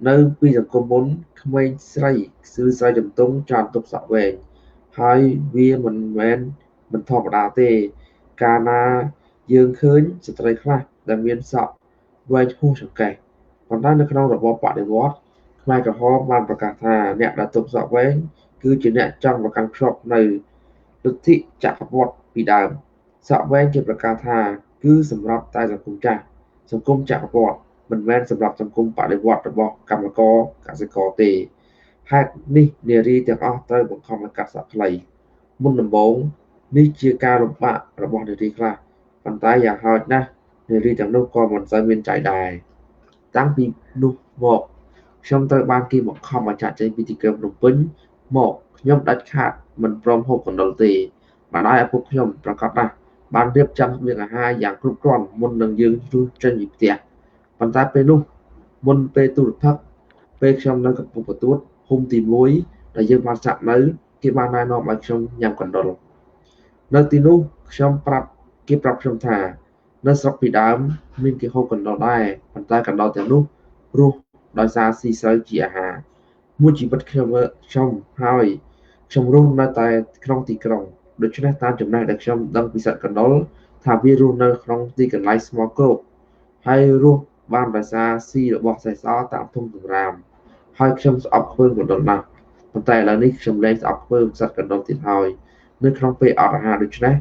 នៅពីសង្គមមុនក្មេងស្រីស្រីជំទង់ចានទប់សក់វែងហើយវាមិនមែនមិនធម្មតាទេកាលណាយើងឃើញស្ត្រីខ្លះដែលមានសក់វែងហួសចង្កេះប៉ុន្តែនៅក្នុងរបបបដិវត្តន៍ខ្មែរក្រហមបានប្រកាសថាអ្នកដែលទប់សក់វែងគឺជាអ្នកចង់ប្រកាន់ខ្ជាប់នៅលទ្ធិចក្រពត្តិពីដើមសក់វែងជាប្រកាសថាគឺសម្រាប់តែសង្គមចាស់សង្គមចក្រពត្តិមិនមែនសម្រាប់សង្គមបដិវត្តន៍របស់កម្មករកសិករទេហេតុនេះនារីទាំងអស់ត្រូវបង្ខំឲ្យកាត់សក់ខ្លីមុនដំបូងនេះជាការលំបាករបស់នារីខ្លះប៉ុន្តែយ៉ាងហោចណាស់នារីទាំងនោះក៏មិនសូវមានចៃដែរតាំងពីនោះមកខ្ញុំត្រូវបានគេបង្ខំឲ្យចាក់ចេញពីទីក្រុងភ្នំពេញមកខ្ញុំដាច់ខាតមិនព្រមហូបកណ្ដុរទេបណ្ដាយឪពុកខ្ញុំប្រកាសណាស់បានរៀបចំស្បៀងអាហារយ៉ាងគ្រប់គ្រាន់មុននឹងយើងជួសចេញពីផ្ទះប៉ុន្តែពេលនោះមុនពេលទូរទស្សន៍ពេលខ្ញុំនៅកំពង់បន្ទួតភូមិទី1ដែលយើងបានចាក់នៅគេបានណែនាំឲ្យខ្ញុំញ៉ាំកណ្ដុរនៅទីនោះខ្ញុំប្រាប់ខ្ញុំថានៅស្រុកពីដើមមានគេហូបកណ្ដុរដែរប៉ុន្តែកណ្ដុរទាំងនោះរស់ដោយសារស៊ីស្រូវជាអាហារមួយជីវិតខ្ញុំហើយខ្ញុំរស់នៅតែក្នុងទីក្រុងដូច្នេះតាមចំណេះដែលខ្ញុំដឹងពីសត្វកណ្ដុរថាវារស់នៅក្នុងទីកន្លែងស្មោកគោកហើយរស់បានដោយសារស៊ីរបស់សេះសល់តាមធំសម្រាមហើយខ្ញុំស្អប់ខ្ពើមកណ្ដុរណាស់ប៉ុន្តែឥឡូវនេះខ្ញុំលែងស្អប់ខ្ពើមសត្វកណ្ដុរទៀតហើយនៅក្នុងពេលអត់អាហារដូច្នេះ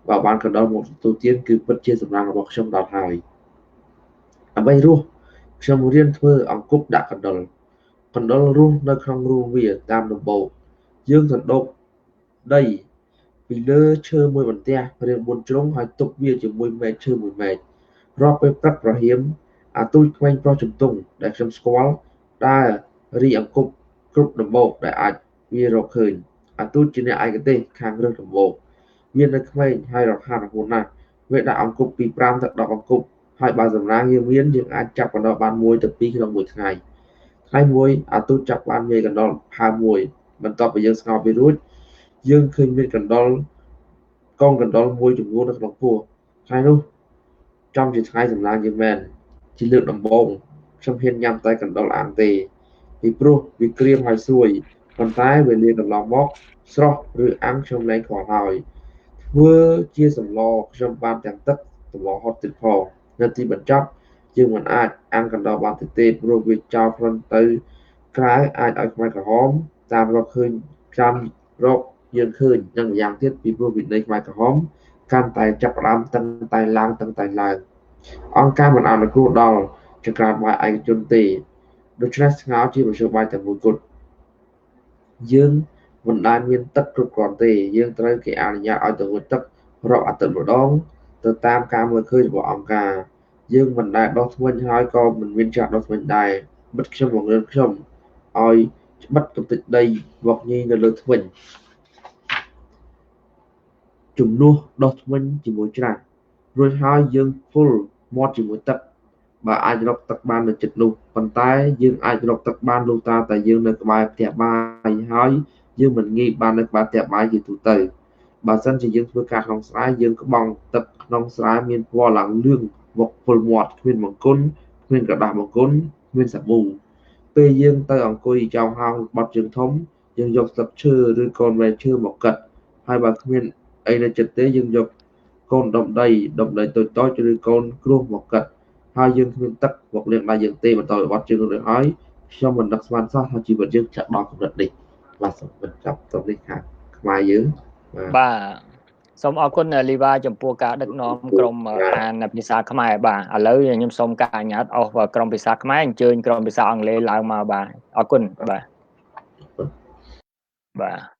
បើបានកណ្ដុរមកទទួលទានគឺពិតជាសម្រាប់របស់ខ្ញុំដល់ហើយដើម្បីរស់ខ្ញុំរៀនធ្វើអង្គប់ដាក់កណ្ដុររស់នៅក្នុងរូងវាតាមដំបូកយើងសណ្ដូកដីពីលើឈើមួយបន្ទះរាង4ជ្រុងហើយទប់វាជាមួយមែកឈើមួយមែករាល់ពេលព្រឹកប្រហៀមអាទូចក្មេងប្រុសជំទង់ដែលខ្ញុំស្គាល់ដើររីអង្គប់គ្រប់ដំបូកដែលអាចវារកឃើញអាទូចជាអ្នកឯកទេសខាងរើសដំបូកវានៅក្មេងហើយរហ័សរហួនណាស់វាដាក់អង្គប់ពី5ទៅ10អង្គប់ហើយបើសម្រាងយើងអាចចាប់កណ្ដុរបាន1ទៅ2ក្នុងមួយថ្ងៃមួយអាទូចចាប់បានមេកណ្ដុរផើមួយបន្ទាប់ពីយើងស្ងោរវារួចយើងឃើញមានកណ្ដុរកងកណ្ដុរមួយចំនួននៅក្នុងពោះថ្ងៃនោះចំជាថ្ងៃសម្រាងយើងមែនជាលើកដំបូងខ្ញុំហ៊ានញ៉ាំតែកណ្ដុរអាំងទេពីព្រោះវាក្រៀមហើយស្រួយប៉ុន្តែវេលាកន្លងមកស្រស់ឬអាំងខ្ញុំលែងខ្វល់ហើយធ្វើជាសម្លខ្ញុំបានទាំងទឹកសម្លហុតទៀតផងនៅទីបញ្ចប់យើងមិនអាចអាំងកណ្ដុរបានទេព្រោះវាចោលផ្លិនទៅក្រៅអាចឲ្យខ្មែរក្រហមតាមរកឃើញយើងឃើញនិងម្យ៉ាងទៀតពីព្រោះវិន័យខ្មែរក្រហមកាន់តែចាប់ផ្ដើមតឹងតែឡើងអង្គការមិនអនុគ្រោះដល់ចង្ក្រានបាយឯកជនទេដូច្នេះស្ងោរជាមធ្យោបាយតែមួយគត់យើងមិនដែលមានទឹកគ្រប់គ្រាន់ទេយើងត្រូវគេអនុញ្ញាតឲ្យទៅងូតទឹករកអាទិត្យម្ដងទៅតាមការមើលឃើញរបស់អង្គការយើងមិនដែលដោះធ្មេញហើយក៏មិនមានចាក់ដោះធ្មេញដែរបិទខ្ញុំបង្រៀនខ្ញុំឲ្យច្បិតកំទេចដីមកញីនៅលើធ្មេញជំនួសដោះធ្មេញជាមួយច្រាសរួចហើយយើងពុលមាត់ជាមួយទឹកបើអាចរកទឹកបាននៅចិត្តនោះប៉ុន្តែយើងអាចរកទឹកបានលុះត្រាតែយើងនៅក្បែរផ្ទះបាយហើយយើងមិនងាយបាននៅក្បែរផ្ទះបាយជាទូទៅបើសិនជាយើងធ្វើការក្នុងស្រែយើងក្បង់ទឹកក្នុងស្រែមានពណ៌ឡើងលឿងមកពុលមាត់គ្មានបង្គន់គ្មានក្រដាស់បង្គន់គ្មានសាប៊ូពេលយើងទៅអង្គុយចោលហោងបត់ជើងធំយើងយកស្លឹកឈើឬកូនមែកឈើមកកាត់ហើយបើគ្មានអីនៅចិត្តទេយើងយកកូនដុំដីតូចឬកូនគ្រួសមកកាត់ហើយយើងគ្មានទឹកមកលាងដៃយើងទេបន្តឲ្យបត់ជើងរួចហើយខ្ញុំមិននឹកស្មានសោះថាជីវិតយើងចាក់ដល់កម្រិតនេះបាទសូមបញ្ចប់ទៅនេះខាងខ្មែរយើងបាទសូមអរគុណលីវ៉ាចំពោះការដឹកនាំក្រុមអានភាសាខ្មែរបាទឥឡូវខ្ញុំសូមការអនុញ្ញាតអស់ក្រុមភាសាខ្មែរអញ្ជើញក្រុមភាសាអង់គ្លេសឡើងមកបាទអរគុណបាទ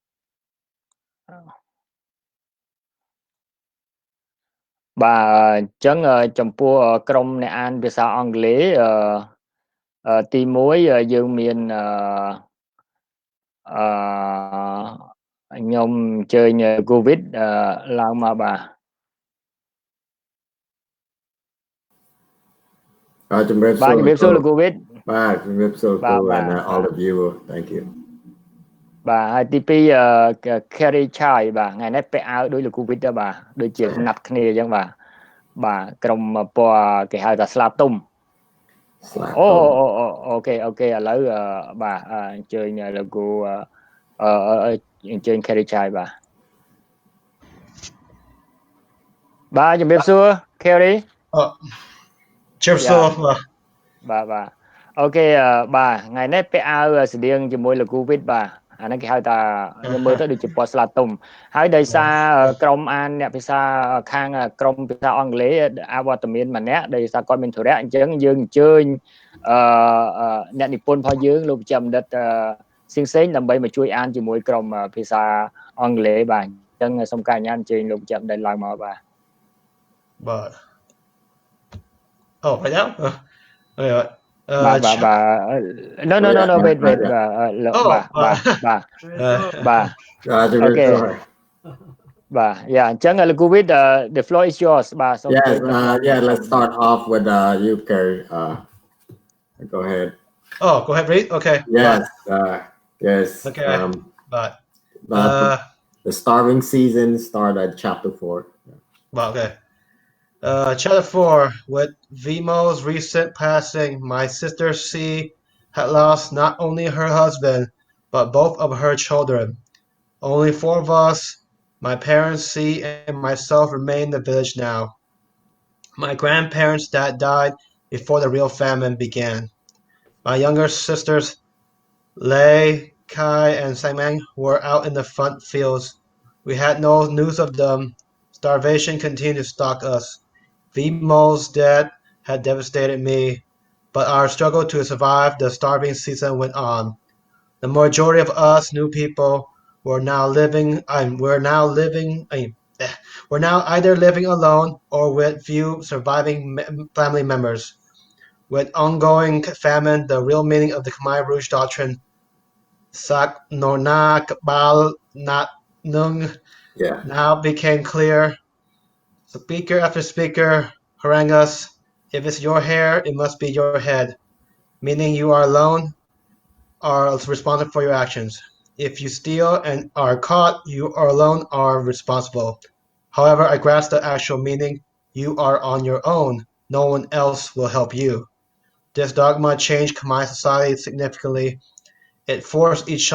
អញ្ចឹងចំពោះក្រុមអ្នកអានភាសាអង់គ្លេសទី1យើងមានខ្ញុំអញ្ជើញគូវីតឡើងមកបាទជំរាបសួរលោកគូវីតបាទជំរាបសួរគូ and all of you thank you បាទហើយទី2 Kerry Chhay បាទថ្ងៃនេះពាក់អាវដូចលោកគូវិតដែរបាទដូចជាណាត់គ្នាអញ្ចឹងបាទក្រុមពណ៌គេហៅថាស្លាទុំអូខេឥឡូវបាទអញ្ជើញលោកគូអញ្ជើញ Kerry Chhay បាទជំរាបសួរ Kerry ជំរាបសួរបាទអូខេបាទថ្ងៃនេះពាក់អាវស្តៀងជាមួយលោកគូវិតបាទអានេះគេហៅថាខ្ញុំមើលទៅដូចជាពណ៌ស្លាទុំហើយដោយសារក្រុមអានអ្នកភាសាខាងក្រុមភាសាអង់គ្លេសអវត្តមានម្នាក់ដោយសារគាត់មានធរៈអញ្ចឹងយើងអញ្ជើញអ្នកនិពន្ធរបស់យើងលោកចាំដិតសៀងសេងដើម្បីមកជួយអានជាមួយក្រុមភាសាអង់គ្លេសបាទអញ្ចឹងសូមការអញ្ជើញលោកចាំដិតឡើងមកបាទអូបាញ់No, wait. Okay. Yeah, Chang Laguvid, the floor is yours. Let's start off with you, Kerry. Go ahead. Go ahead, read. Okay. Yes. Okay. The starving season started at chapter 4. Okay. Chapter 4. With Vimo's recent passing, my sister C had lost not only her husband, but both of her children. Only 4 of us, my parents C and myself, remain in the village now. My grandparents that died before the real famine began. My younger sisters Lei, Kai, and Saimang were out in the front fields. We had no news of them. Starvation continued to stalk us. Vimo's death had devastated me, but our struggle to survive the starving season went on. The majority of us new people were now either living alone or with few surviving family members. With ongoing famine, the real meaning of the Khmer Rouge doctrine, Sak no na kabal nat nung, now became clear. Speaker after speaker harangue us. If it's your hair, it must be your head, meaning you are alone, are responsible for your actions. If you steal and are caught, you are alone are responsible. However, I grasp the actual meaning. You are on your own. No one else will help you. This dogma changed Khmer society significantly. It forced each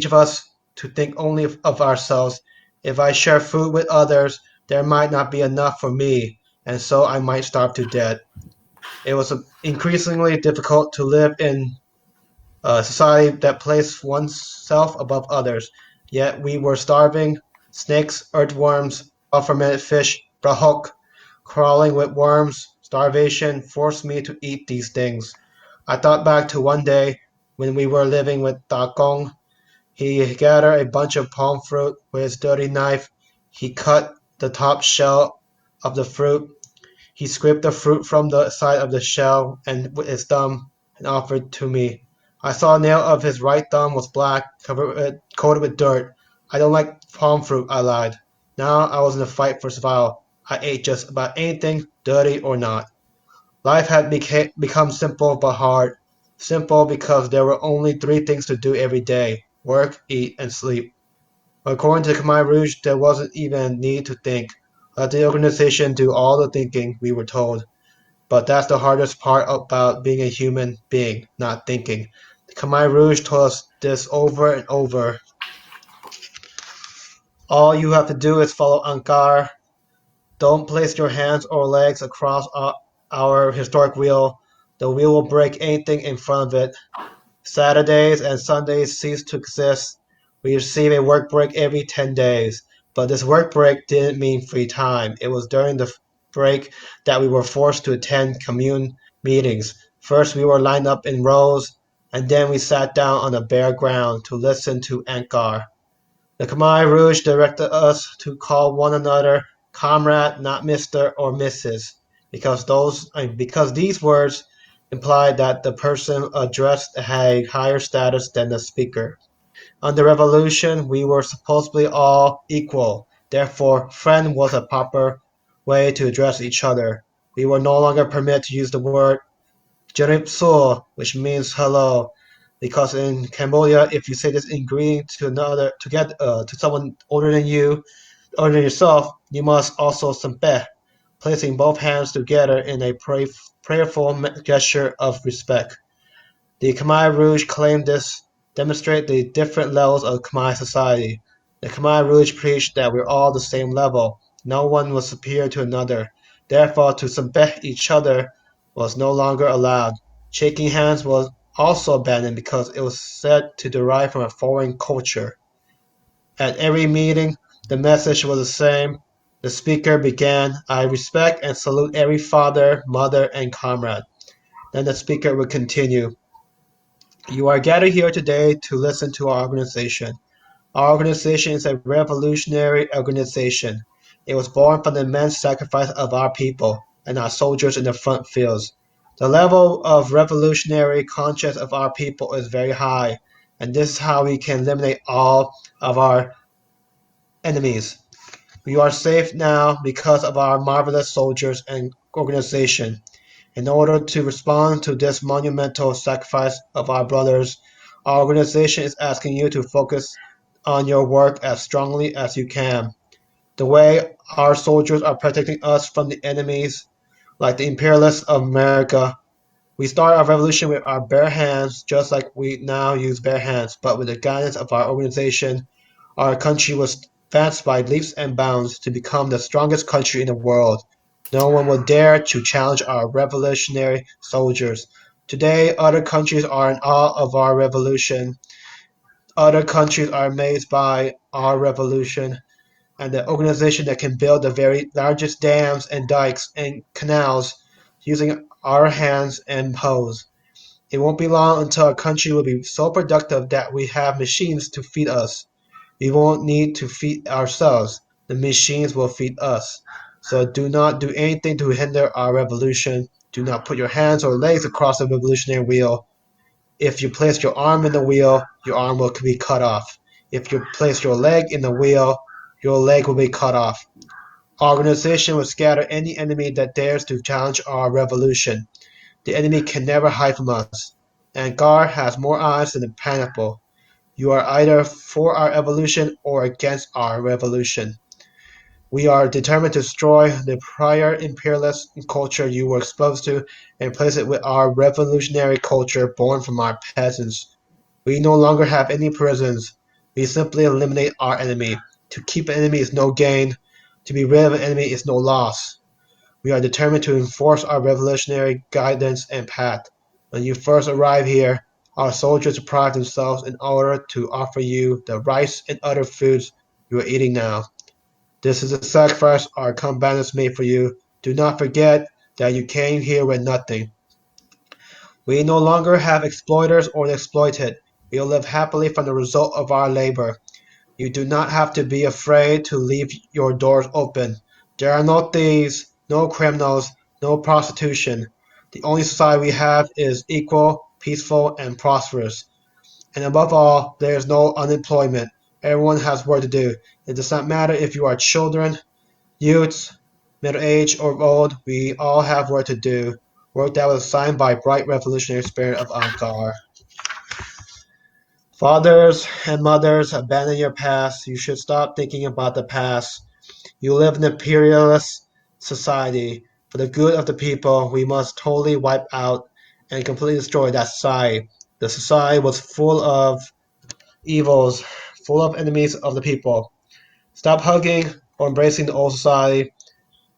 of us to think only of ourselves. If I share food with others, there might not be enough for me, and so I might starve to death. It was increasingly difficult to live in a society that placed oneself above others. Yet we were starving. Snakes, earthworms, fermented fish, brahok, crawling with worms. Starvation forced me to eat these things. I thought back to one day when we were living with Ta Kong. He gathered a bunch of palm fruit with his dirty knife. He cut the top shell of the fruit. He scraped the fruit from the side of the shell and with his thumb and offered to me. I saw a nail of his right thumb was black, coated with dirt. I don't like palm fruit, I lied. Now I was in a fight for survival. I ate just about anything, dirty or not. Life had become simple but hard. Simple because there were only 3 things to do every day: work, eat, and sleep. According to the Khmer Rouge, there wasn't even a need to think. Let the organization do all the thinking, we were told. But that's the hardest part about being a human being, not thinking. The Khmer Rouge told us this over and over. All you have to do is follow Ankar. Don't place your hands or legs across our historic wheel. The wheel will break anything in front of it. Saturdays and Sundays cease to exist. We receive a work break every 10 days. But this work break didn't mean free time. It was during the break that we were forced to attend commune meetings. First we were lined up in rows, and then we sat down on the bare ground to listen to Ankar. The Khmer Rouge directed us to call one another comrade, not Mr. or Mrs., because these words implied that the person addressed had a higher status than the speaker. Under revolution, we were supposedly all equal. Therefore, friend was a proper way to address each other. We were no longer permitted to use the word Jerip So, which means hello. because in Cambodia, if you say this in greeting to another, to someone older than you, older than yourself, you must also sampeh, placing both hands together in a prayerful gesture of respect. The Khmer Rouge claimed this demonstrate the different levels of Khmer society. The Khmer Rouge preached that we're all the same level. No one was superior to another. Therefore, to sampeh each other was no longer allowed. Shaking hands was also abandoned because it was said to derive from a foreign culture. At every meeting, the message was the same. The speaker began, I respect and salute every father, mother, and comrade. Then the speaker would continue, you are gathered here today to listen to our organization. Our organization is a revolutionary organization. It was born from the immense sacrifice of our people and our soldiers in the front fields. The level of revolutionary conscience of our people is very high, and this is how we can eliminate all of our enemies. We are safe now because of our marvelous soldiers and organization. In order to respond to this monumental sacrifice of our brothers, our organization is asking you to focus on your work as strongly as you can. The way our soldiers are protecting us from the enemies, like the imperialists of America. We start our revolution with our bare hands, just like we now use bare hands, but with the guidance of our organization, our country was advanced by leaps and bounds to become the strongest country in the world. No one will dare to challenge our revolutionary soldiers. Today, other countries are in awe of our revolution. Other countries are amazed by our revolution and the organization that can build the very largest dams and dikes and canals using our hands and hoes. It won't be long until our country will be so productive that we have machines to feed us. We won't need to feed ourselves. The machines will feed us. So do not do anything to hinder our revolution. Do not put your hands or legs across the revolutionary wheel. If you place your arm in the wheel, your arm will be cut off. If you place your leg in the wheel, your leg will be cut off. Our organization will scatter any enemy that dares to challenge our revolution. The enemy can never hide from us. Angkar has more eyes than a pineapple. You are either for our evolution or against our revolution. We are determined to destroy the prior imperialist culture you were exposed to and replace it with our revolutionary culture born from our peasants. We no longer have any prisons. We simply eliminate our enemy. To keep an enemy is no gain. To be rid of an enemy is no loss. We are determined to enforce our revolutionary guidance and path. When you first arrived here, our soldiers deprived themselves in order to offer you the rice and other foods you are eating now. This is a sacrifice our combatants made for you. Do not forget that you came here with nothing. We no longer have exploiters or exploited. We will live happily from the result of our labor. You do not have to be afraid to leave your doors open. There are no thieves, no criminals, no prostitution. The only society we have is equal, peaceful, and prosperous. And above all, there is no unemployment. Everyone has work to do. It does not matter if you are children, youths, middle-aged, or old. We all have work to do. Work that was assigned by bright revolutionary spirit of Ankar. Fathers and mothers, abandon your past. You should stop thinking about the past. You live in an imperialist society. For the good of the people, we must totally wipe out and completely destroy that society. The society was full of evils, full of enemies of the people. Stop hugging or embracing the old society.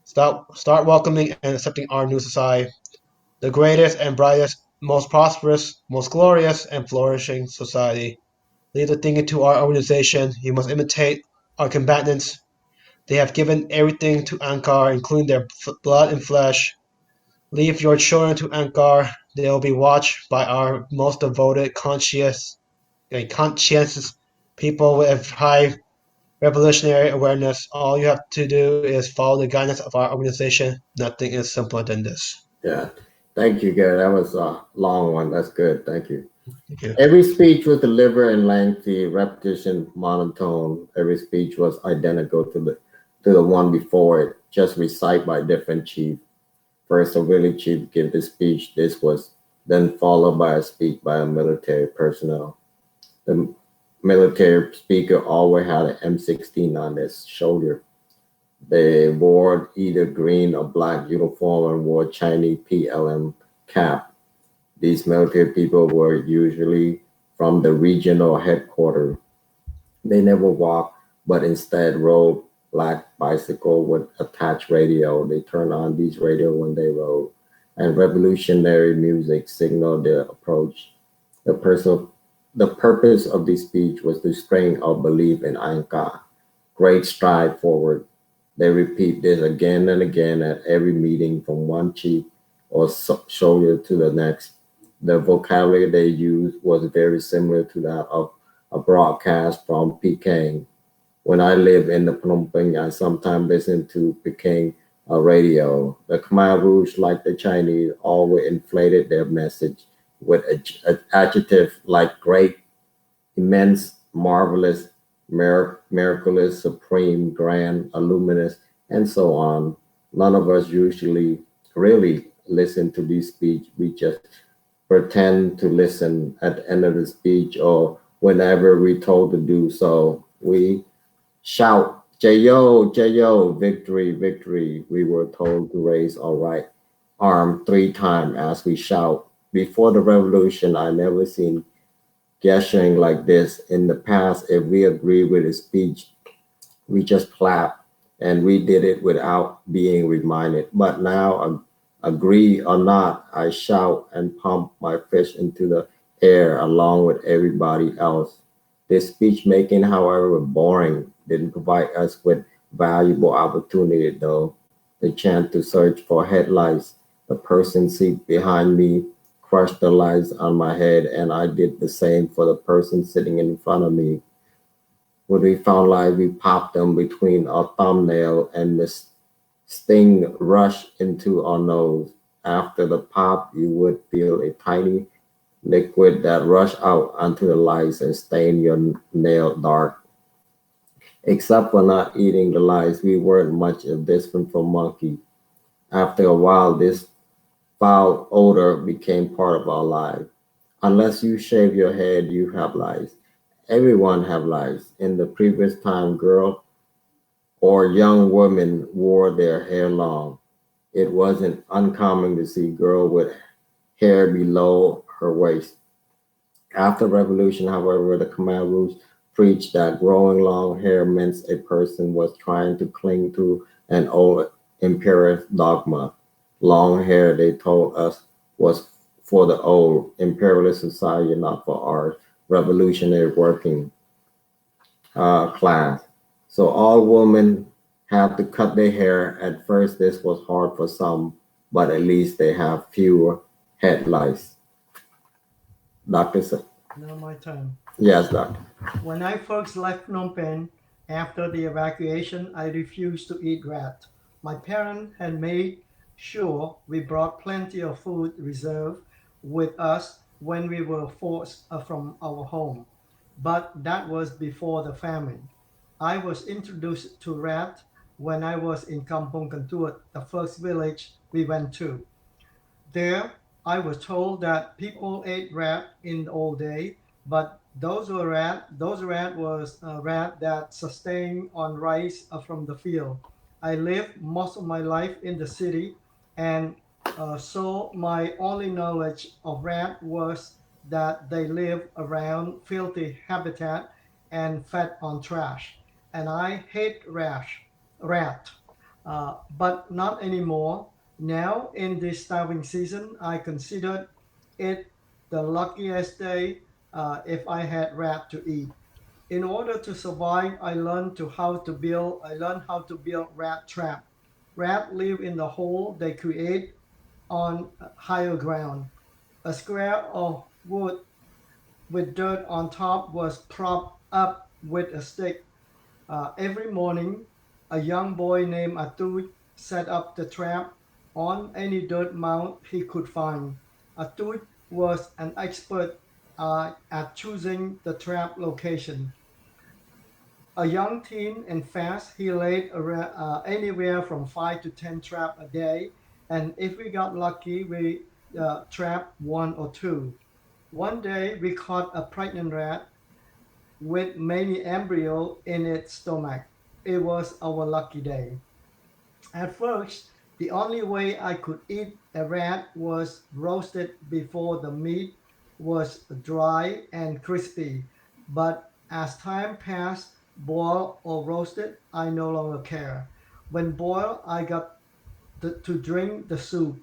Start welcoming and accepting our new society. The greatest and brightest, most prosperous, most glorious and flourishing society. Leave the thinking to our organization. You must imitate our combatants. They have given everything to Ankar, including their blood and flesh. Leave your children to Ankar. They will be watched by our most devoted, conscientious people with high revolutionary awareness. All you have to do is follow the guidance of our organization. Nothing is simpler than this. Yeah. Thank you, Gary. That was a long one. That's good. Thank you. Thank you. Every speech was delivered in lengthy repetition, monotone. Every speech was identical to the one before it, just recited by different chief. First, a village chief gave the speech. This was then followed by a speech by a military personnel. The military speaker always had an M16 on their shoulder. They wore either green or black uniform and wore Chinese PLM cap. These military people were usually from the regional headquarters. They never walked, but instead rode black bicycle with attached radio. They turned on these radio when they rode, and revolutionary music signaled their approach. The purpose of this speech was to strengthen our belief in Anka, great stride forward. They repeat this again and again at every meeting from one chief or shoulder to the next. The vocabulary they used was very similar to that of a broadcast from Peking. When I lived in the Phnom Penh, I sometimes listened to Peking radio. The Khmer Rouge, like the Chinese, always inflated their message with adjectives like great, immense, marvelous, miraculous, supreme, grand, luminous, and so on. None of us usually really listen to this speech. We just pretend to listen at the end of the speech or whenever we're told to do so. We shout, Jayo, Jayo, victory, victory. We were told to raise our right arm 3 times as we shout. Before the revolution, I never seen gesturing like this. In the past, if we agree with a speech, we just clap, and we did it without being reminded. But now, agree or not, I shout and pump my fist into the air along with everybody else. This speech making, however, boring, didn't provide us with valuable opportunity though. The chance to search for headlights. The person seat behind me crushed the lights on my head, and I did the same for the person sitting in front of me. When we found light, we popped them between our thumbnail, and the sting rushed into our nose. After the pop, you would feel a tiny liquid that rushed out onto the lights and stained your nail dark. Except for not eating the lights, we weren't much different from monkey. After a while, this foul odor became part of our life. Unless you shave your head, you have lice. Everyone have lice. In the previous time, girl or young women wore their hair long. It wasn't uncommon to see girl with hair below her waist. After revolution, however, the Khmer Rouge preached that growing long hair meant a person was trying to cling to an old imperialist dogma. Long hair, they told us, was for the old imperialist society, not for our revolutionary working class. So all women have to cut their hair. At first, this was hard for some, but at least they have fewer head lice. Doctor, Now my turn. Yes, doctor. When I first left Phnom Penh after the evacuation, I refused to eat rat. My parents had made sure we brought plenty of food reserve with us when we were forced from our home. But that was before the famine. I was introduced to rat when I was in Kampong Kantuot, the first village we went to. There, I was told that people ate rat in the old day, but those rat was a rat that sustained on rice from the field. I lived most of my life in the city, and so my only knowledge of rat was that they live around filthy habitat and fed on trash. And I hate rat, but not anymore. Now, in this starving season, I considered it the luckiest day if I had rat to eat. In order to survive, I learned how to build rat trap. Rat live in the hole they create on higher ground. A square of wood with dirt on top was propped up with a stick. Every morning, a young boy named Atut set up the trap on any dirt mound he could find. Atut was an expert at choosing the trap location. A young teen and fast, he laid anywhere from 5 to 10 traps a day, and if we got lucky, we trap one or two. One day we caught a pregnant rat with many embryo in its stomach. It was our lucky day. At first, the only way I could eat a rat was roasted before the meat was dry and crispy. But as time passed, boiled or roasted, I no longer care. When boiled, I got to drink the soup.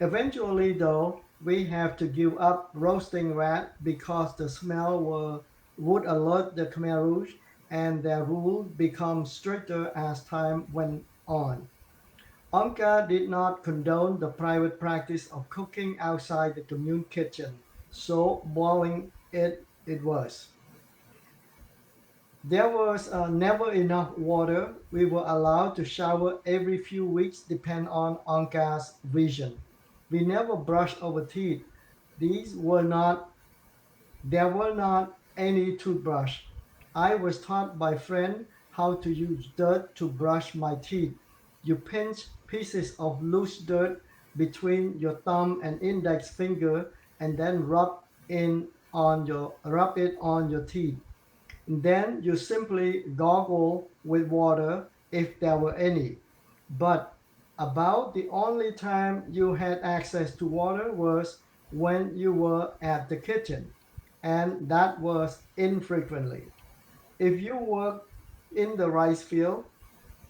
Eventually, though, we have to give up roasting rat because the smell would alert the Khmer Rouge, and their rule became stricter as time went on. Anka did not condone the private practice of cooking outside the commune kitchen, so boiling it was. There was never enough water. We were allowed to shower every few weeks, depending on Anka's vision. We never brushed our teeth. These were not There were not any toothbrush. I was taught by friend how to use dirt to brush my teeth. You pinch pieces of loose dirt between your thumb and index finger and then rub it on your teeth. Then you simply gargle with water if there were any. But about the only time you had access to water was when you were at the kitchen, and that was infrequently. If you worked in the rice field,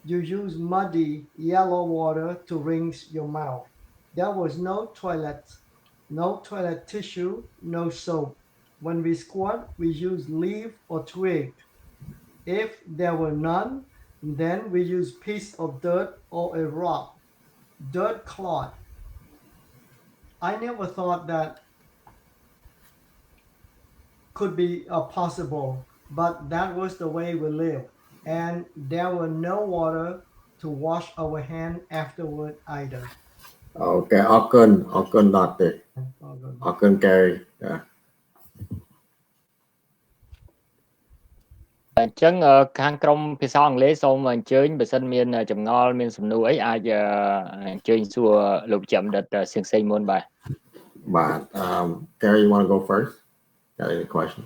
you used muddy yellow water to rinse your mouth. There was no toilet tissue, no soap. When we squat, we used leaf or twig. If there were none, then we used piece of dirt or a rock, dirt clod. I never thought that could be possible, but that was the way we lived, and there were no water to wash our hand afterward either. Okay, Auckland Doctor. Auckland Kerry. Yeah. អញ្ចឹងខាងក្រុមភាសាអង់គ្លេសសូមអញ្ជើញបើសិនមានចម្ងល់មានសំណួរអីអាចអញ្ជើញសួរលោកជាបណ្ឌិតសៀងសេងមុនបាទ But Kerry, you want to go first? Got any question?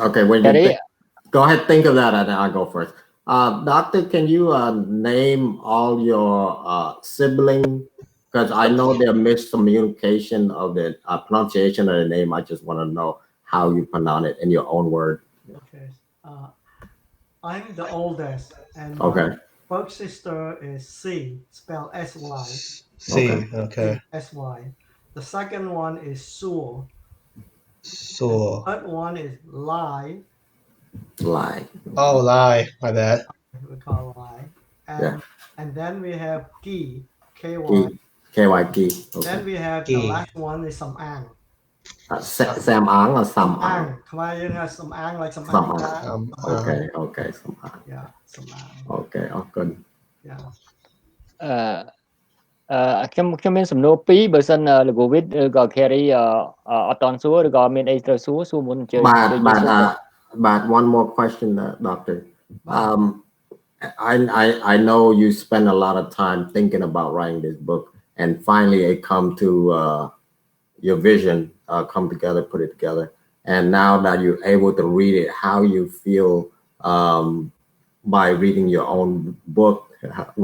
Okay, when you go ahead, think of that, and I'll go first. Doctor, can you name all your siblings? Because I know there miscommunication of the pronunciation of the name. I just want to know how you pronounce it in your own word. Okay. I'm the oldest, and Okay. my first sister is C, spelled S-Y. C, okay. S-Y. The second one is Sur. Sur. The third one is Lai. Lai. Oh, Lai. My bad. We call Lai. And then we have Ki, K-Y. K-Y, Ki. Okay. Then we have the last one is Samang. Samang or Samang? Khmer has Samang, like Samang. Okay, Samang. Yeah, Samang. Okay, good. Yeah. ខ្ញុំមានសំណួរពីរបើសិនលោក Viith ឬក៏ Kerry អត់តន់សួរឬក៏មានអីត្រូវសួរមុនអញ្ជើញ But one more question, Doctor. I know you spend a lot of time thinking about writing this book, and finally it come to your vision come together, put it together, and now that you're able to read it, how you feel by reading your own book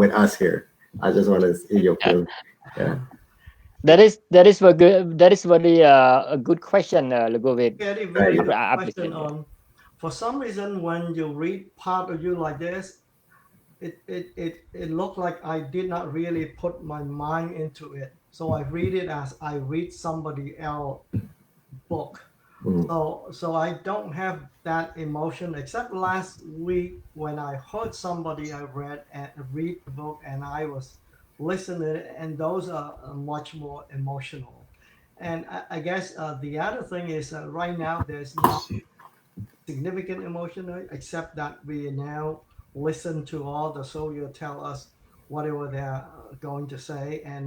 with us here. I just want to see your feeling. Yeah. That is very a good question, Viith. Very good question on. For some reason, when you read part of you like this, it looked like I did not really put my mind into it. So I read it as I read somebody else book. So I don't have that emotion except last week when I heard somebody I read the book and I was listening, and those are much more emotional. And I guess the other thing is right now there's not significant emotion except that we now listen to all the soldiers tell us whatever they're going to say, and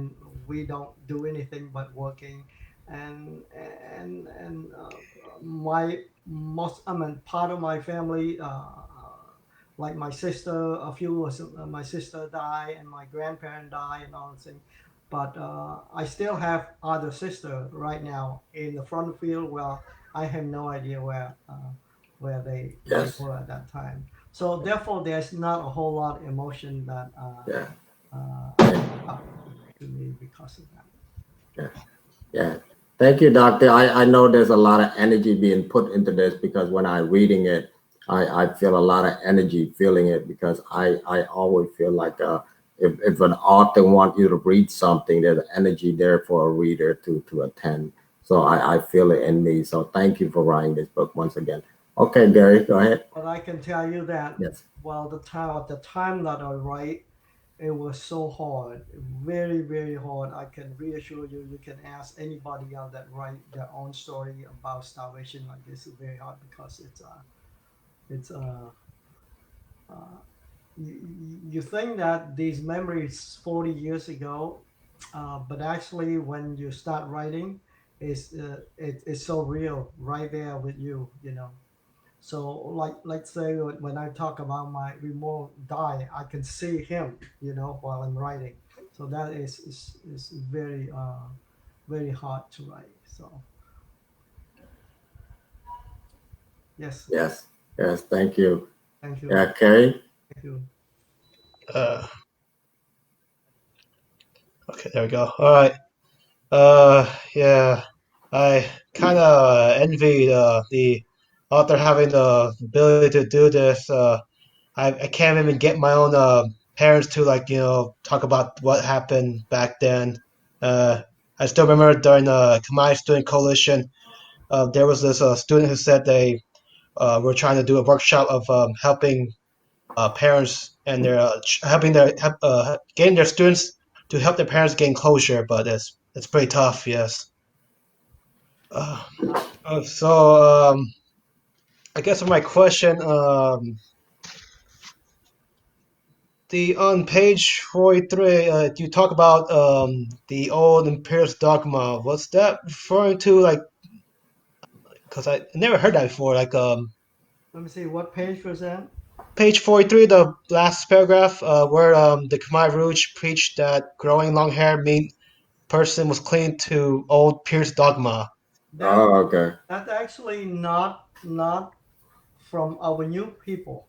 we don't do anything but working. And part of my family like my sister, my sister died and my grandparent died and all things. But I still have other sister right now in the front field. Well, I have no idea where they Yes. were at that time. So therefore, there's not a whole lot of emotion that Yeah. up to me because of that. Yeah. Yeah. Thank you, Doctor. I know there's a lot of energy being put into this because when I'm reading it, I feel a lot of energy feeling it because I always feel like if an author wants you to read something, there's energy there for a reader to attend. So I feel it in me. So thank you for writing this book once again. Okay, Derrick, go ahead. But I can tell you that, Yes. well, the time that I write, it was so hard, very, very hard. I can reassure you, you can ask anybody else that write their own story about starvation like this. It's very hard because it's you think that these memories 40 years ago, but actually when you start writing, it's so real right there with you, you know. So like let's say when I talk about my remote die, I can see him, you know, while I'm writing. So that is very very hard to write. So yes, Yes. Yes. Thank you. thank you, Yeah, Kerry. thank you. Okay, there we go. All right. Yeah, I kind of envy the author having the ability to do this. I can't even get my own parents to like talk about what happened back then. Uh, I still remember during the Khmer Student Coalition, there was this student who said they were trying to do a workshop of helping parents and their getting their students to help their parents gain closure, but it's pretty tough. Yes. So I guess for my question, the on page 43, you talk about the old imperialist dogma. What's that referring to? Like, because I never heard that before. Like, Let me see, what page was that? page 43, the last paragraph, where the Khmer Rouge preached that growing long hair mean person was clinging to old Pierce dogma. That Oh, okay. that's actually not from our new people.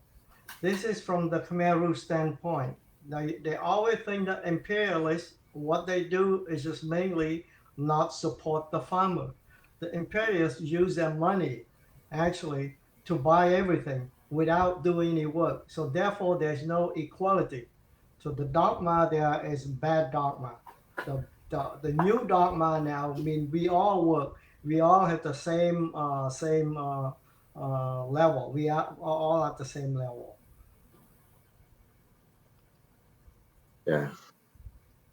This is from the Khmer Rouge standpoint. They always think that imperialists, what they do is just mainly not support the farmer. The imperialists use their money actually to buy everything without doing any work. So therefore, there's no equality. So the dogma there is bad dogma. The new dogma now mean we all work. We all have the same level. We are all at the same level. Yeah.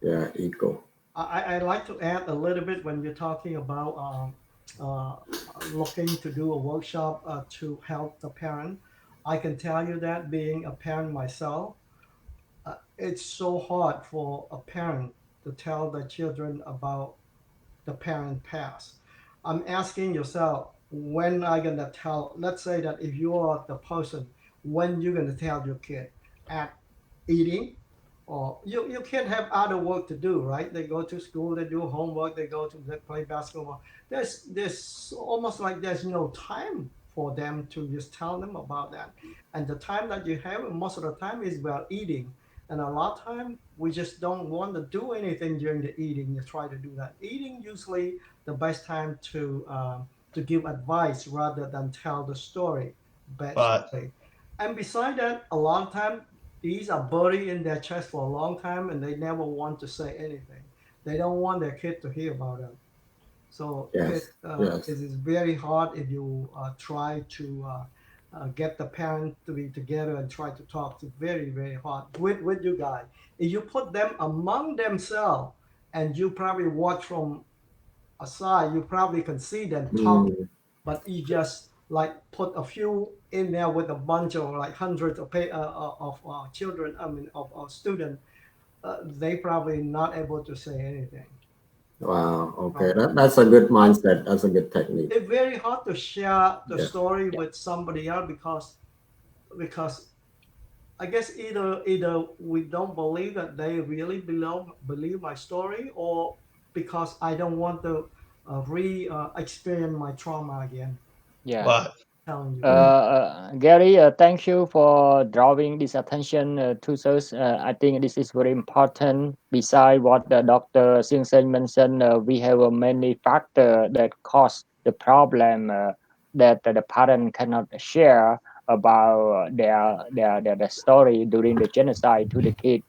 Yeah. Equal. I'd like to add a little bit when you're talking about looking to do a workshop to help the parent. I can tell you that being a parent myself, it's so hard for a parent to tell their children about the parent past. I'm asking yourself, when are you gonna tell? Let's say that if you are the person, when you're gonna tell your kid at eating, or your kid have other work to do, right? They go to school, they do homework, they play basketball. There's almost like there's no time for them to just tell them about that. And the time that you have most of the time is about eating. And a lot of time we just don't want to do anything during the eating. You try to do that. Eating usually the best time to give advice rather than tell the story, bad But story. And beside that, a lot of time these are buried in their chest for a long time, and they never want to say anything. They don't want their kid to hear about them. So Yes. Yes. it is very hard if you try to get the parent to be together and try to talk. It's very, very hard with you guys. If you put them among themselves and you probably watch from aside, you probably can see them talking, Mm, but you just like put a few in there with a bunch of like hundreds of children, I mean, of students, they probably not able to say anything. wow. Okay. That's a good mindset. That's a good technique. It's very hard to share the Yeah. story with somebody else because I guess either we don't believe that they really believe my story, or because I don't want to experience my trauma again. Yeah. But Telling you. Gary, thank you for drawing this attention to us. I think this is very important. Besides what Dr. Seang Seng mentioned, we have many factors that cause the problem that the parent cannot share about their story during the genocide to the kid.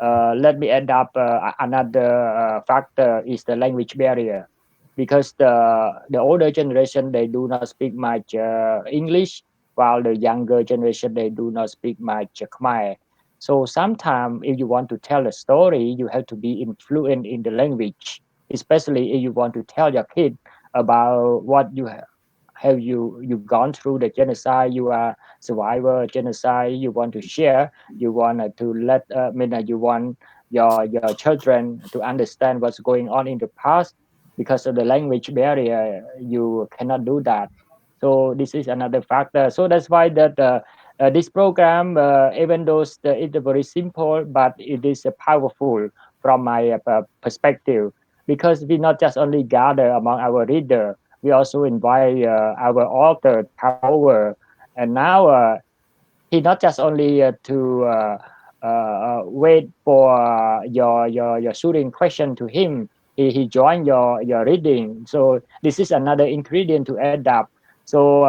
Let me add up another factor is the language barrier, because the older generation they do not speak much English, while the younger generation they do not speak much Khmer. So sometimes if you want to tell a story, you have to be influent in the language, especially if you want to tell your kid about what have you gone through the genocide, you are survivor genocide, you want to share, you want to let you want your children to understand what's going on in the past. Because of the language barrier, you cannot do that. So this is another factor. So that's why that this program, even though it's very simple, but it is powerful from my perspective, because we not just only gather among our reader, we also invite our author power. And now he not just only to wait for your shooting question to him. He joined your reading. So this is another ingredient to add up. So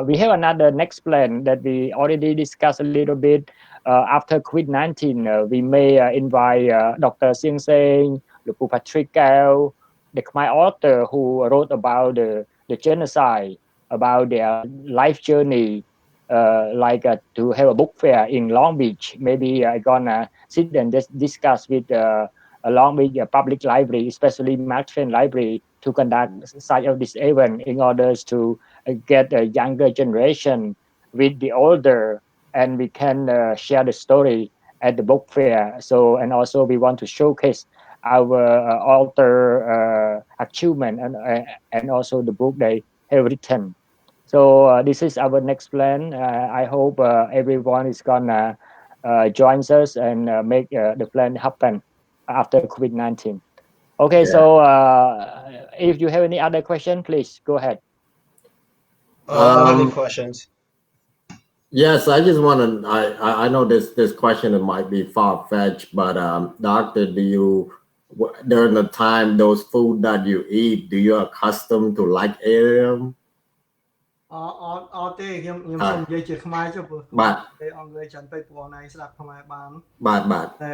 we have another next plan that we already discussed a little bit. After COVID-19, we may invite Dr. Seang Seng, Dr. Patrick Cao, the Khmer author who wrote about the genocide, about their life journey, to have a book fair in Long Beach. Maybe I gonna sit and discuss with Long Beach Public Library, especially Mark Twain Library, to conduct such of this event in order to get a younger generation with the older, and we can share the story at the book fair. So, and also we want to showcase our author achievement and also the book they have written. So this is our next plan. I hope everyone is gonna join us and make the plan happen after COVID-19. Okay, Yeah. so if you have any other question, please go ahead. other questions. Yes, I just want to. I know this question might be far fetched, but doctor, do you during the time those food that you eat, do you accustomed to like alien? អត់ទេខ្ញុំសូមនិយាយជាខ្មែរចុះព្រោះតែអង់គ្លេសច្រើនពេកព្រោះណៃស្ដាប់ខ្មែរបានបាទតែ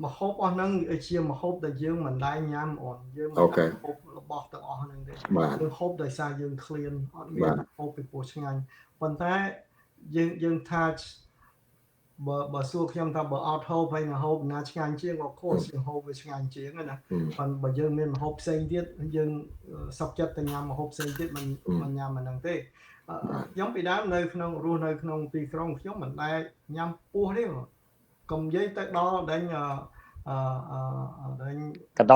ម្ហូបអស់ហ្នឹងជាម្ហូបដែលយើងមិនដែរញ៉ាំអូនយើងមិនដែរហូបរបស់ទាំងអស់ហ្នឹងទេយើងហូបដោយសារយើងឃ្លានអត់មានហូបពីព្រោះឆ្ងាញ់ប៉ុន្តែយើងថាបើសួរខ្ញុំថាបើអត់ហូបហើយណាហូបណាឆ្ងាញ់ជាងក៏ខុសជាងហូបវាឆ្ងាញ់ជាងណាប៉ុន្តែបើយើងមានម្ហូបផ្សេងទៀតយើងសុខចិត្តទៅញ៉ាំម្ហូបផ្សេងទៀតមិនញ៉ាំអាហ្នឹងទេខ្ញុំពីដើមនៅក្នុងរស់នៅក្នុងទីក្រុងខ្ញុំមិនដែរញ៉ាំពោះទេកុំនិយាយទៅដល់ដេញកដ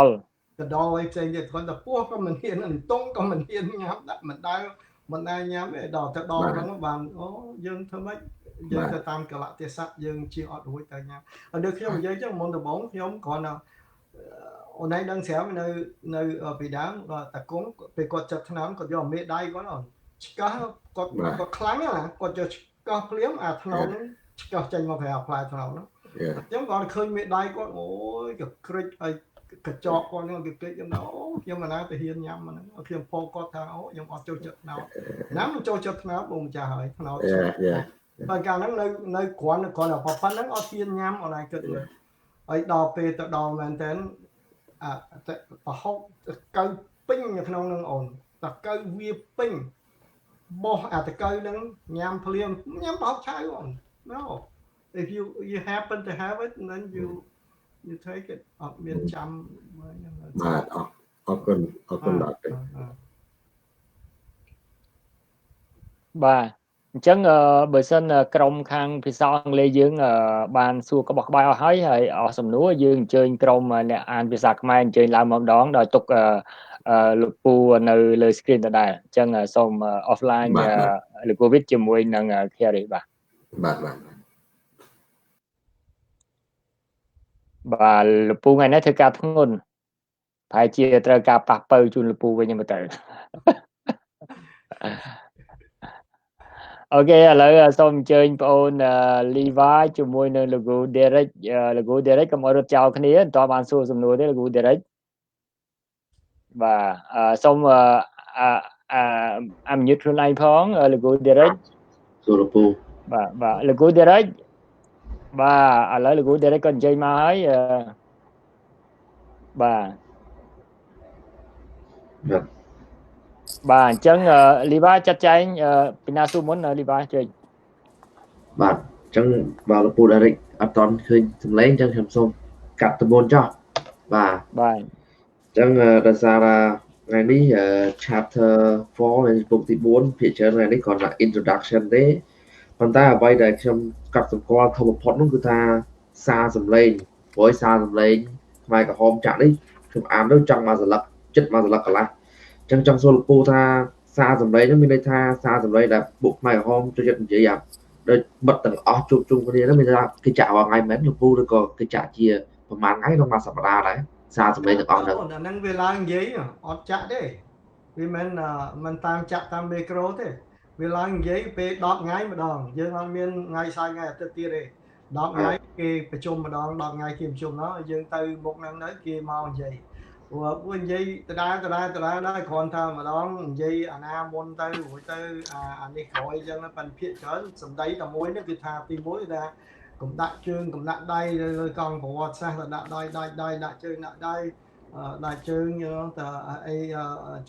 លអីផ្សេងទៀតគ្រាន់តែពោះក៏មិនហ៊ានអន្ទង់ក៏មិនហ៊ានញ៉ាំដាក់មិនដែរញ៉ាំទេដល់ទៅដល់ហ្នឹងបានអូយើងធ្វើម៉េចយើងទៅតាមកលៈទេសៈយើងជាអត់រួចទៅញ៉ាំដូចខ្ញុំនិយាយចឹងមុនដំបូងខ្ញុំគ្រាន់តែអូនឯងដឹងស្រាប់នៅពីដើមតាគង់ពេលគាត់ចាប់ថ្នាំគាត់យកមេដៃគាត់ឆ្កោះគាត់ខ្លាំងណាគាត់យកឆ្កោះភ្លាមអាថ្នាំហ្នឹងឆ្កោះចេញមកក្រៅផ្លែថ្នាំហ្នឹងខ្ញុំគាត់ឃើញមេដៃគាត់អូយកក្រិចហើយកញ្ចក់គាត់ហ្នឹងវាពេកខ្ញុំអូខ្ញុំមិនណាទៅហ៊ានញ៉ាំហ្នឹងខ្ញុំពោគាត់ថាអូខ្ញុំអត់ចូលចិត្តថ្នាំណាមិនចូលចិត្តថ្នាំបងម្ចាស់ហើយថ្នាំបើកាលហ្នឹងនៅគ្រាន់តែប៉ុណ្ណឹងអត់ហ៊ានញ៉ាំអូនឯងគិតមើលហើយដល់ពេលទៅដល់មែនតើប្រហុកកៅពេញនៅក្នុងហ្នឹងអូនតកៅវាពេញបោះអាតកៅហ្នឹងញ៉ាំភ្លាមញ៉ាំបោកឆៅអូន No if you happen to have it and then you take it អត់មានចាំបាទអរគុណdoctor បាទ ចឹងបើសិនក្រុមខាងភាសាអង់គ្លេសយើងបានសួរក្បោះក្បាយអស់ហើយអស់សំណួរយើងអញ្ជើញក្រុមអ្នកអានភាសាខ្មែរអញ្ជើញឡើងមកម្ដងដោយទុកលោកពូនៅលើ screen ដដែលអញ្ចឹងសូម offline លោកពូវិទ្យជាមួយនឹង Kerry បាទលោកពូថ្ងៃនេះធ្វើការធ្ងន់ប្រហែលជាត្រូវការប៉ះពៅជូនលោកពូវិញមើលទៅអូខេឥឡូវសូមអញ្ជើញបងអូន Lyva ជាមួយនឹងលោកគ្រូ Derrick លោកគ្រូ Derrick កុំឲ្យរត់ចោលគ្នាមិនតបានសួរសំណួរទេលោកគ្រូ Derrick បាទសូមunmute ខ្លួនឯងផងលោកគ្រូ Derrick សួរលោកពូបាទលោកគ្រូ Derrick បាទឥឡូវលោកគ្រូ Derrick ក៏អញ្ជើញមកហើយបាទអញ្ចឹងLyvaចាត់ចែងពីណាសួរមុនLyvaជួយបាទអញ្ចឹងបាទលោកពូ Derrick អត់តន់ឃើញសំឡេងអញ្ចឹងខ្ញុំសូមកាត់តមុនចុះបាទអញ្ចឹងដោយសារថ្ងៃនេះ chapter 4 នៃពុកទី4ភាគច្រើនថ្ងៃនេះគ្រាន់តែ introduction ទេប៉ុន្តែអ្វីដែលខ្ញុំកត់សម្គាល់ធំបំផុតនោះគឺថាសារសម្លេងព្រោះសារសម្លេងខ្មែរក្រហមចាក់នេះខ្ញុំអានទៅចង់មកសន្លឹកចិត្តមកសន្លឹកកន្លះអញ្ចឹងចង់សួរលោកពូថាសារសម្លេងនោះមានន័យថាសារសម្លេងដែលបុកខ្មែរក្រហមចូលចិត្តនិយាយដូចបិទទាំងអស់ជួបជុំគ្នានោះមានថាគេចាក់រាល់ថ្ងៃមែនលោកពូឬក៏គេចាក់ជាប្រហែលថ្ងៃក្នុងមួយសប្តាហ៍ដែរសារសម្លេងទាំងអស់ហ្នឹងវាឡើងនិយាយអត់ចាក់ទេវាមិនតាមចាក់តាមមីក្រូទេវាឡើងនិយាយពេល10ថ្ងៃម្ដងយើងអត់មានថ្ងៃស្អែកថ្ងៃអាទិត្យទៀតទេ10ថ្ងៃគេប្រជុំម្ដង10ថ្ងៃគេប្រជុំហ្នឹងយើងទៅមុខហ្នឹងទៅគេមកនិយាយពួកនិយាយដដែលដែរគ្រាន់ថាម្ដងនិយាយអាណាមុនទៅរួចទៅអានេះក្រោយអញ្ចឹងប៉ិនភាគច្រើនសំដីតែមួយនេះគឺថាទី1ថាកុំដាក់ជើងកុំដាក់ដៃលើកង់ប្រវត្តិសាស្ត្រដាក់ដៃដាក់ជើងដាក់ជើងតែអី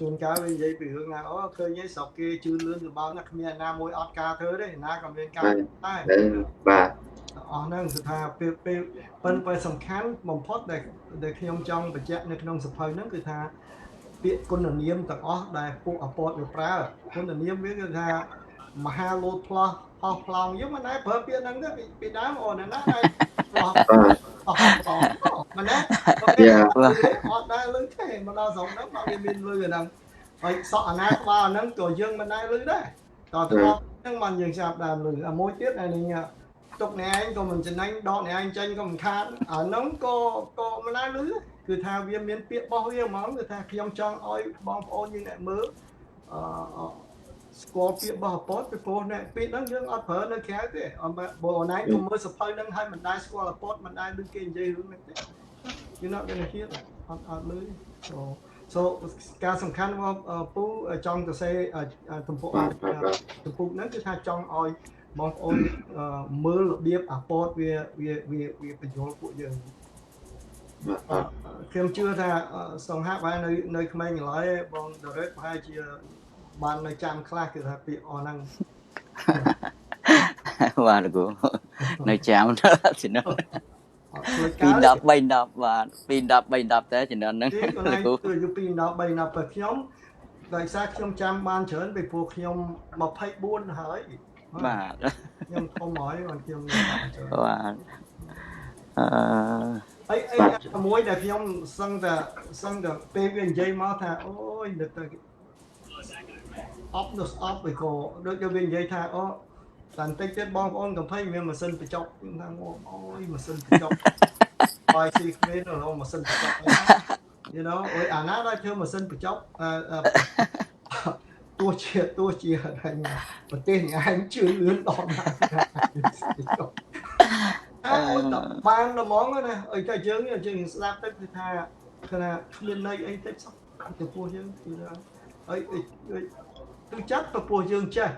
ជួនកាលវានិយាយពីរឿងណាឃើញឯងស្រុកគេជឿនលឿនលបើណាគ្មានណាមួយអត់ការធ្វើទេណាក៏មានការដែរបាទអស់ហ្នឹងគឺថាពេលប៉ុន្តែសំខាន់បំផុតដែលខ្ញុំចង់បញ្ជាក់នៅក្នុងសភៅហ្នឹងគឺថាពាក្យគុណនាមទាំងអស់ដែលពួកអពតវាប្រើគុណនាមវាគឺថាមហាលោតផ្លោះហោះផ្លោងយើងមិនដែរប្រើពាក្យហ្នឹងទេពីដើមអូនណាដែរផ្លោះមិនណាអត់ដែរលឺទេមកដល់ស្រុកហ្នឹងមកវាមានលឺហ្នឹងហើយសក់អាណាក្បាលហ្នឹងក៏យើងមិនដែរលឺដែរតទៅហ្នឹងមិនយើងចាប់ដើមលឺមួយទៀតអានេះទុកអ្នកឯងក៏មិនចំណេញដកអ្នកឯងចេញក៏មិនខាតអាហ្នឹងក៏មិនដែរលឺគឺថាវាមានពាក្យរបស់វាហ្មងគឺថាខ្ញុំចង់ឲ្យបងប្អូនយើងអ្នកមើលស្គាល់ពាក្យរបស់អពតពីព្រោះអ្នកពាក្យហ្នឹងយើងអត់ប្រើនៅក្រៅទេបើអូនឯងទៅមើលសភៅហ្នឹងហើយមិនដែរស្គាល់អពតមិនដែរឮគេនិយាយរឿងហ្នឹងទេ you're not gonna hear អត់ឮ so ការសំខាន់របស់ពូចង់ទៅសេទំពុកហ្នឹងគឺថាចង់ឲ្យបងប្អូនមើលរបៀបអពតវាបញ្យល់ពួកយើងខ្ញុំជឿថាសង្ហាបាននៅក្មេងកន្លែងបង Derrick ប្រហែលជាបាននៅចាំខ្លះគឺថាពាក្យអស់ហ្នឹងបាទលោកគ្រូនៅចាំជំនាន់ពី10 3 10បាទពី10 3 10តែជំនាន់ហ្នឹងលោកគ្រូគឺពី10 3 10ទៅខ្ញុំដោយសារខ្ញុំចាំបានច្រើនពីព្រោះខ្ញុំ24ហើយបាទខ្ញុំធំហើយខ្ញុំបាទអីមួយដែលខ្ញុំសឹងតែពេលវានិយាយមកថាអូយទៅអប់នោះអប់ទៅក៏ដូចវានិយាយថាអូតែបន្តិចទៀតបងប្អូនកុំភ័យមានម៉ាស៊ីនបញ្ចុកថាអូយម៉ាស៊ីនបញ្ចុកបាយស៊ីគ្មានរហូតម៉ាស៊ីនបញ្ចុក you know អូយអាណាដល់ធ្វើម៉ាស៊ីនបញ្ចុកទោះជាប្រទេសឯងជឿលឿនដល់ណាបានល្មងណាអីតែយើងស្ដាប់ទៅគឺថាគ្មានន័យអីតិចសោះចំពោះយើងគឺអីទូចាប់ចំពោះយើងចេះ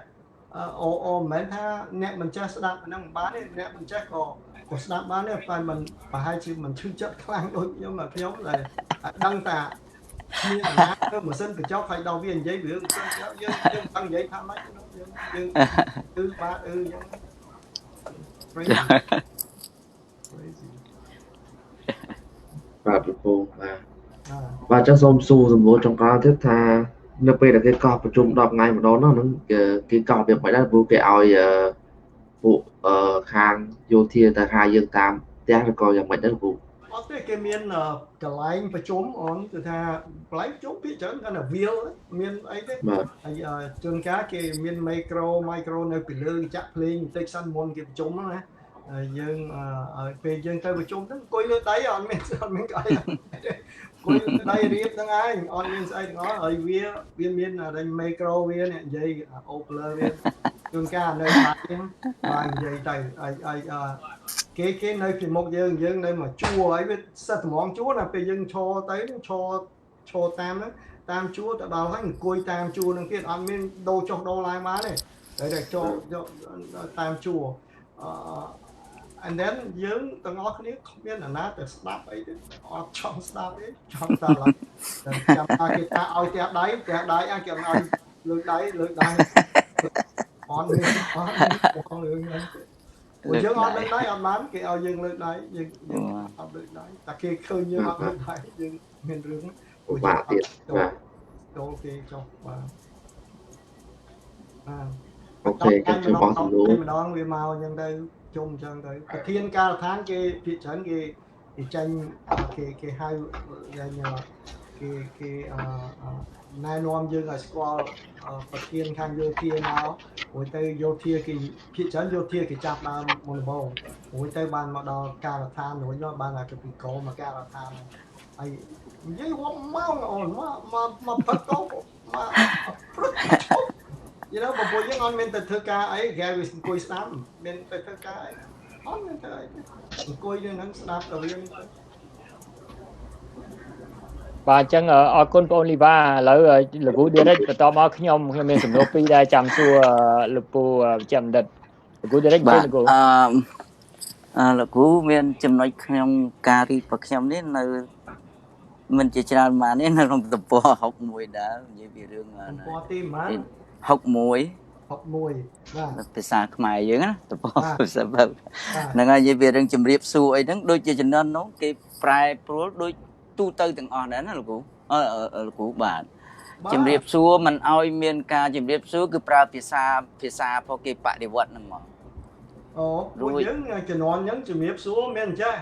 អូមិនមែនថាអ្នកមិនចេះស្ដាប់ហ្នឹងមិនបានទេអ្នកមិនចេះក៏ស្ដាប់បានទេតែមិនប្រហែលជាមិនឈឺចិត្តខ្លាំងដូចខ្ញុំដែលដឹងតាមានអាណាធ្វើម៉ាស៊ីនបញ្ចុកហើយដល់វានិយាយរឿងយើងដឹងនិយាយថាម៉េចយើងគឺបាទអញ្ចឹង បាទលោកពូបាទអញ្ចឹងសូមសួរសំណួរចុងក្រោយទៀតថា នៅពេលដែលគេកោះប្រជុំ10ថ្ងៃម្ដងហ្នឹងគេកោះវាមិនដែរព្រោះគេឲ្យពួកខាងយោធាទៅហៅយើងតាមផ្ទះឬក៏យ៉ាងម៉េចដែរគ្រូ អត់ទេគេមានកន្លែងប្រជុំអូនគឺថាកន្លែងប្រជុំពីច្រើនគាត់ថាវាលមានអីទេហើយជួនកាលគេមានមីក្រូនៅពីលើចាក់ភ្លេងបន្តិចសិនមុនគេប្រជុំណាហើយយើងពេលយើងទៅប្រជុំហ្នឹងអង្គុយលើដៃអត់មានកៅអីអង្គុយលើដៃរៀបហ្នឹងឯងអត់មានស្អីទាំងអស់ហើយវាមានមីក្រូវានិយាយអូបលើវាជួនកាលនៅបាត់ហ្នឹងបាននិយាយទៅហើយគេនៅពីមុខយើងនៅមកជួរហើយវាសិតត្មងជួរណាពេលយើងឈរទៅឈរតាមហ្នឹងតាមជួរទៅដល់ហើយអង្គុយតាមជួរហ្នឹងទៀតអត់មានដូរចុះដូរឡើងបានទេតែចូលតាមជួរand then យើងទាំងអស់គ្នាគ្មានអាណាទៅស្ដាប់អីទេអត់ចង់ស្ដាប់ទេចង់តែឡើយចាំថាគេថាឲ្យផ្ទះដៃគេឲ្យលើកដៃអត់មានរឿងហ្នឹងពួកយើងអត់លើកដៃអត់បានគេឲ្យយើងលើកដៃយើងអត់លើកដៃតែគេឃើញយើងអត់លើកដៃយើងមានរឿងពួកយើងទៀតបាទចូលគេចុះបាទអូខេខ្ញុំចង់បោះសំណួរម្ដងវាមកអញ្ចឹងទៅជុំអញ្ចឹងទៅប្រធានការដ្ឋានគេភាគច្រើនគេចាញ់គេហៅគេណែនាំយើងឲ្យស្គាល់ប្រធានខាងយោធាមកព្រោះទៅយោធាគេភាគច្រើនយោធាគេចាប់ដើមមុនដំបូងព្រោះទៅបានមកដល់ការដ្ឋានរួចនោះបានអាគេពីកោមកការដ្ឋានហើយនិយាយវងមកអូនមកផឹកកោមកយល់បងប្អូនយើងអត់មានទៅធ្វើការអីគេវាអង្គុយស្ដាប់មានទៅធ្វើការអីអត់មានទៅអីអង្គុយនៅហ្នឹងស្ដាប់ទៅរៀនទៅបាទអញ្ចឹងអរគុណបងលីវ៉ាឥឡូវលោកគ្រូ Derrick បន្តមកខ្ញុំមានសំណួរពីរដែរចាំសួរលោកពូវិជ្ជបណ្ឌិតលោកគ្រូ Derrick លោកគ្រូលោកគ្រូមានចំណុចខ្ញុំការរីករបស់ខ្ញុំនេះនៅមិនជាច្រើនម៉ាននេះនៅក្នុងទំព័រ61ដែរនិយាយពីរឿងទំព័រទីម៉ាន61បាទភាសាខ្មែរយើងណាទំព័រភាសាបើហ្នឹងហើយនិយាយពីរឿងជំរាបសួរអីហ្នឹងដូចជាជំនាន់នោះគេប្រែប្រួលដូចទូទៅទាំងអស់ដែរណាលោកគ្រូលោកគ្រូបាទជំរាបសួរមិនឲ្យមានការជំរាបសួរគឺប្រើភាសាពួកគេបដិវត្តហ្នឹងមកអូពួកយើងជំនាន់ហ្នឹងជំរាបសួរមានអញ្ចឹង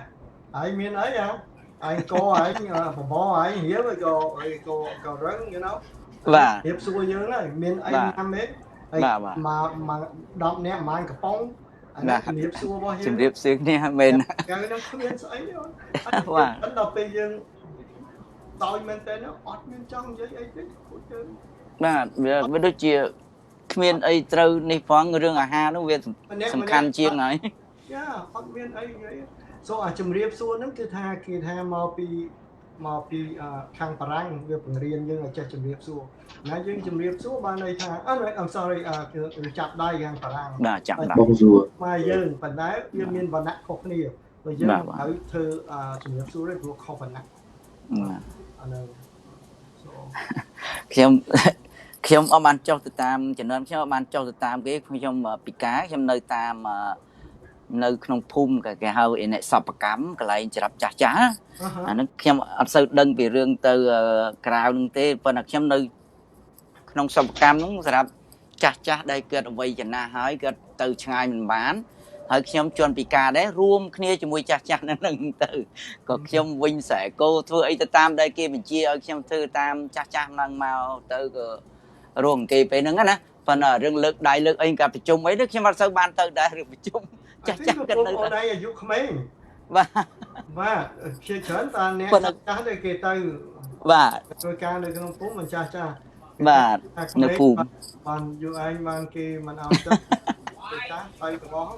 ហើយមានអីហ៎ឯងកឯងបបឯងរៀបក៏រឹង you know បាទរៀបសួរយើងហើយមានអីណាមេហើយមក10នាក់ប្រហែលកំប៉ុងអានេះជំរាបសួររបស់យើងជំរាបសួរគ្នាមែនកាលនោះគ្មានស្អីទេបាទដល់ពេលយើងដោយមែនតើអត់មានចង់និយាយអីទេពួកយើងបាទវាដូចជាគ្មានអីត្រូវនេះផងរឿងអាហារនោះវាសំខាន់ជាងហើយយ៉ាអត់មានអីនិយាយសូអាជំរាបសួរហ្នឹងគឺថាគេថាមកពីខាងបារាំងវាបង្រៀនយើងឲ្យចេះជំរាបសួរណាយើងជំរាបសួរបានន័យថាI'm sorry គឺចាប់ដៃខាងបារាំងបាទចាប់ដៃបងសួរមកយើងប៉ុន្តែវាមានវណ្ណៈខុសគ្នាបើយើងត្រូវធ្វើជំរាបសួរទេព្រោះខុសវណ្ណៈអានោះខ្ញុំអត់បានចុះទៅតាមចំនួនខ្ញុំអត់បានចុះទៅតាមគេខ្ញុំពិការខ្ញុំនៅតាមនៅក្នុងភូមិគេហៅអ្នកសពកម្មកន្លែងច្រាប់ចាស់អាហ្នឹងខ្ញុំអត់សូវដឹងពីរឿងទៅក្រៅនឹងទេប៉ុន្តែខ្ញុំនៅក្នុងសពកម្មហ្នឹងសម្រាប់ចាស់ដែលកើតអវ័យចំណាស់ហើយគាត់ទៅឆ្ងាយមិនបានហើយខ្ញុំជន់ពិការដែររួមគ្នាជាមួយចាស់ហ្នឹងទៅក៏ខ្ញុំវិញស្រែគោធ្វើអីទៅតាមដែលគេបញ្ជាឲ្យខ្ញុំធ្វើតាមចាស់ហ្នឹងមកទៅក៏រួមគេពេលហ្នឹងណាប៉ុន្តែរឿងលើកដៃលើកអីកាប្រជុំអីទៅខ្ញុំអត់សូវបានទៅដែររឿងប្រជុំចាស់គាត់នៅតែអាយុក្មេងបាទជាច្រើនតាអ្នកចាស់ដែលគេទៅបាទធ្វើការនៅក្នុងភូមិមិនចាស់បាទនៅភូមិបានយូរឯងបានគេមិនឲ្យទៅចាស់ទៅរបស់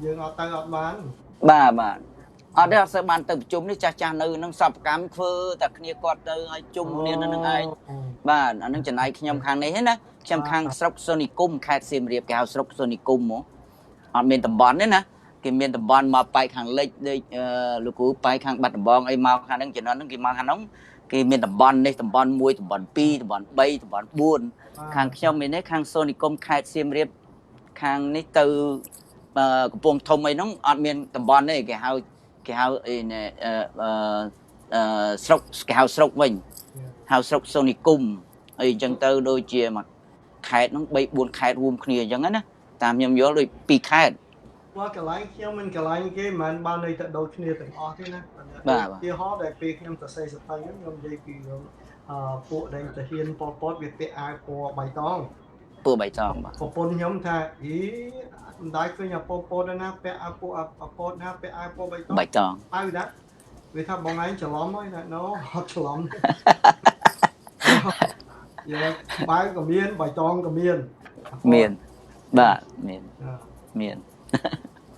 យើងអត់ទៅអត់បានបាទអត់ទេអត់សូវបានទៅប្រជុំនេះចាស់នៅនឹងសពកម្មធ្វើតែគ្នាគាត់ទៅឲ្យជុំគ្នានៅនឹងឯងបាទអានឹងចំណាយខ្ញុំខាងនេះណាខ្ញុំខាងស្រុកសូនីគុំខេត្តសៀមរាបគេហៅស្រុកសូនីគុំហ្មងអត់មានតំបន់ទេណាគេមានតំបន់មកប៉ែកខាងលិចដូចលោកគ្រូប៉ែកខាងបាត់ដំបងអីមកខាងហ្នឹងជំនាន់ហ្នឹងគេមកខាងហ្នឹងគេមានតំបន់នេះតំបន់1តំបន់2តំបន់3តំបន់4ខាងខ្ញុំមាននេះខាងសូនីគុំខេត្តសៀមរាបខាងនេះទៅកំពង់ធំអីហ្នឹងអត់មានតំបន់ទេគេហៅស្រុកគេហៅស្រុកវិញហៅស្រុកសូនីគុំ អីចឹងទៅដូចជាមួយខេត្តហ្នឹង3 4ខេត្តរួមគ្នាអញ្ចឹងណាតាមខ្ញុំយល់ដូច2ខេត្តមកកន្លែងខ្ញុំមិនកន្លែងគេមិនបាននៅតែដូចគ្នាទាំងអស់ទេណាទីហោដែលពេលខ្ញុំសរសេរសភៅខ្ញុំនិយាយពីពួកដែលទៅហ៊ានប៉ុលពតវាពាក់អាវពណ៌បៃតងពណ៌បៃតងបាទប្រពន្ធខ្ញុំថាអីមិនដែរឃើញអាប៉ុលពតណាពាក់អាវពួកអាពតណាពាក់អាវពណ៌បៃតងអើណាវាថាបងឯងច្រឡំហើយណាណូអត់ច្រឡំយ៉ាបាយក៏មានបៃតងក៏មានបាទមាន